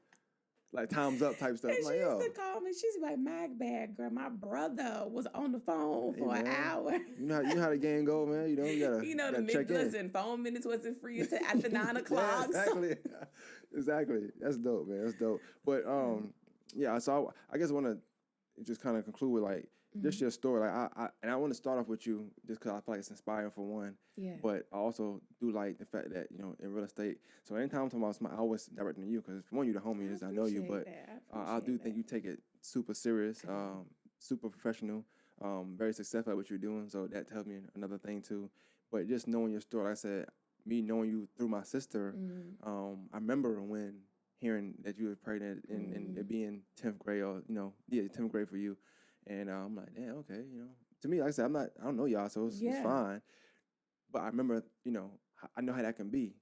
Like time's up type stuff. And I'm like, she yo. used to call me. She's like, my bad, girl. My brother was on the phone for an hour. You know how the game go, man. You know, you gotta check in. Listen, phone minutes wasn't free until after 9 o'clock. Yeah, exactly. Exactly. That's dope, man. That's dope. But yeah, so I guess I want to just kind of conclude with like just your story. Like I want to start off with you just because I feel like it's inspiring for one. Yeah. But I also do like the fact that, you know, in real estate. So anytime I'm talking about somebody, I always directing to you because for one, you're the homie, I know you. But I do think you take it super serious, super professional, very successful at what you're doing. So that tells me another thing too. But just knowing your story, like I said, me knowing you through my sister, I remember when hearing that you were pregnant and it being 10th grade or 10th grade for you, and I'm like, damn, okay, To me, like I said, I don't know y'all, so it's fine. But I remember, I know how that can be.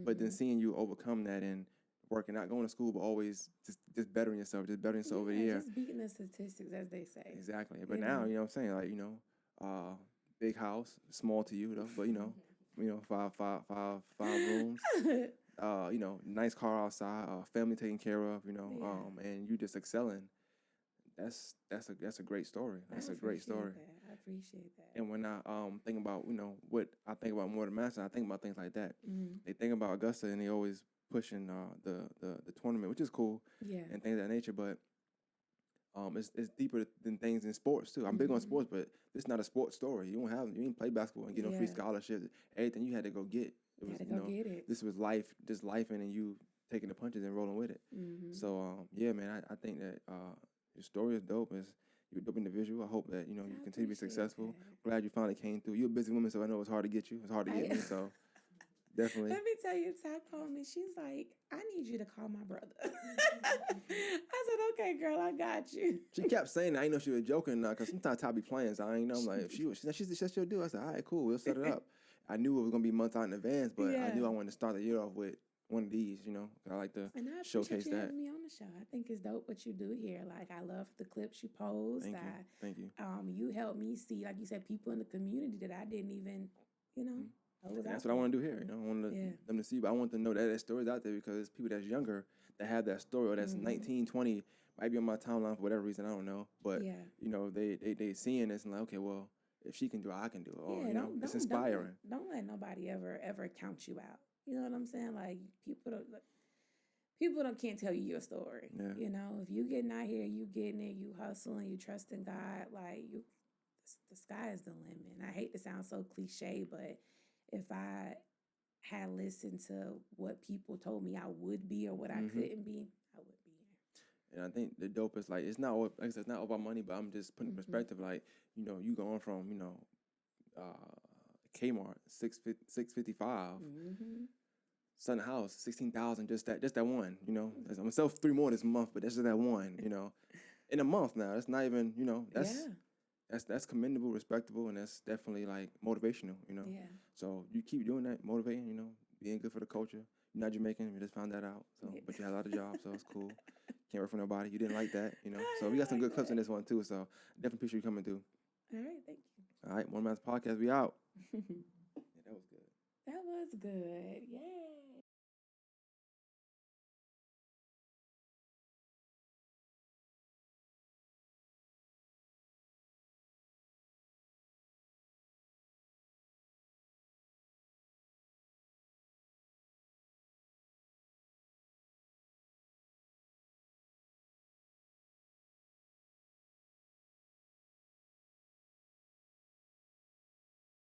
But then seeing you overcome that and working, not going to school, but always just bettering yourself over the year. Just beating the statistics, as they say. Exactly. But now, you know what I'm saying, like, big house, small to you though, but five rooms. Nice car outside, family taken care of, and you just excelling. That's a great story. That's a great story. I appreciate that. And when I think about what I think about more than master, I think about things like that. They think about Augusta and they always pushing the tournament, which is cool, and things of that nature. But it's deeper than things in sports too. I'm big on sports, but this is not a sports story. You ain't play basketball and get no free scholarships. Everything you had to go get. Get it. This was just life, and you taking the punches and rolling with it. So man, I think that your story is dope. You're a dope individual. I hope that you continue to be successful. Glad you finally came through. You're a busy woman, so I know it's hard to get you. It's hard to get me. So definitely. Let me tell you, Ty called me. She's like, I need you to call my brother. I said, okay, girl, I got you. She kept saying that. I didn't know she was joking now, because sometimes Ty be playing, so I ain't know. I'm like, if she said she'll do it, I said, all right, cool, we'll set it up. I knew it was going to be months out in advance, but I knew I wanted to start the year off with one of these, I like to showcase that. And I appreciate you having me on the show. I think it's dope what you do here. Like, I love the clips you post. Thank you. You helped me see, like you said, people in the community that I didn't even, That's what I want to do here. I want them to see, but I want them to know that story's out there, because it's people that's younger that have that story, or that's 19, 20, might be on my timeline for whatever reason, I don't know. But, they seeing this and like, okay, well, if she can do it, I can do it. Or, it's inspiring. Don't let nobody ever count you out. You know what I'm saying? Like, people can't tell you your story. Yeah. If you getting out here, you getting it, you hustling, you trusting God, like the sky is the limit. And I hate to sound so cliche, but if I had listened to what people told me I would be or what I couldn't be, I would be here. And I think the dope is, like, it's not, like I said, it's not all about money, but I'm just putting perspective, like, you going from, Kmart, $655, Sun House, $16,000, just that one, I'm gonna sell 3 more this month, but that's just that one, in a month now. That's not even, that's commendable, respectable, and that's definitely, like, motivational, Yeah. So you keep doing that, motivating, being good for the culture. You're not Jamaican, we just found that out. So, but you had a lot of jobs, so it's cool. Can't work for nobody. You didn't like that, So we got some good clips in this one too. So definitely appreciate you coming through. All right, thank you. All right, One Man's Podcast, we out. Yeah, that was good. That was good. Yay.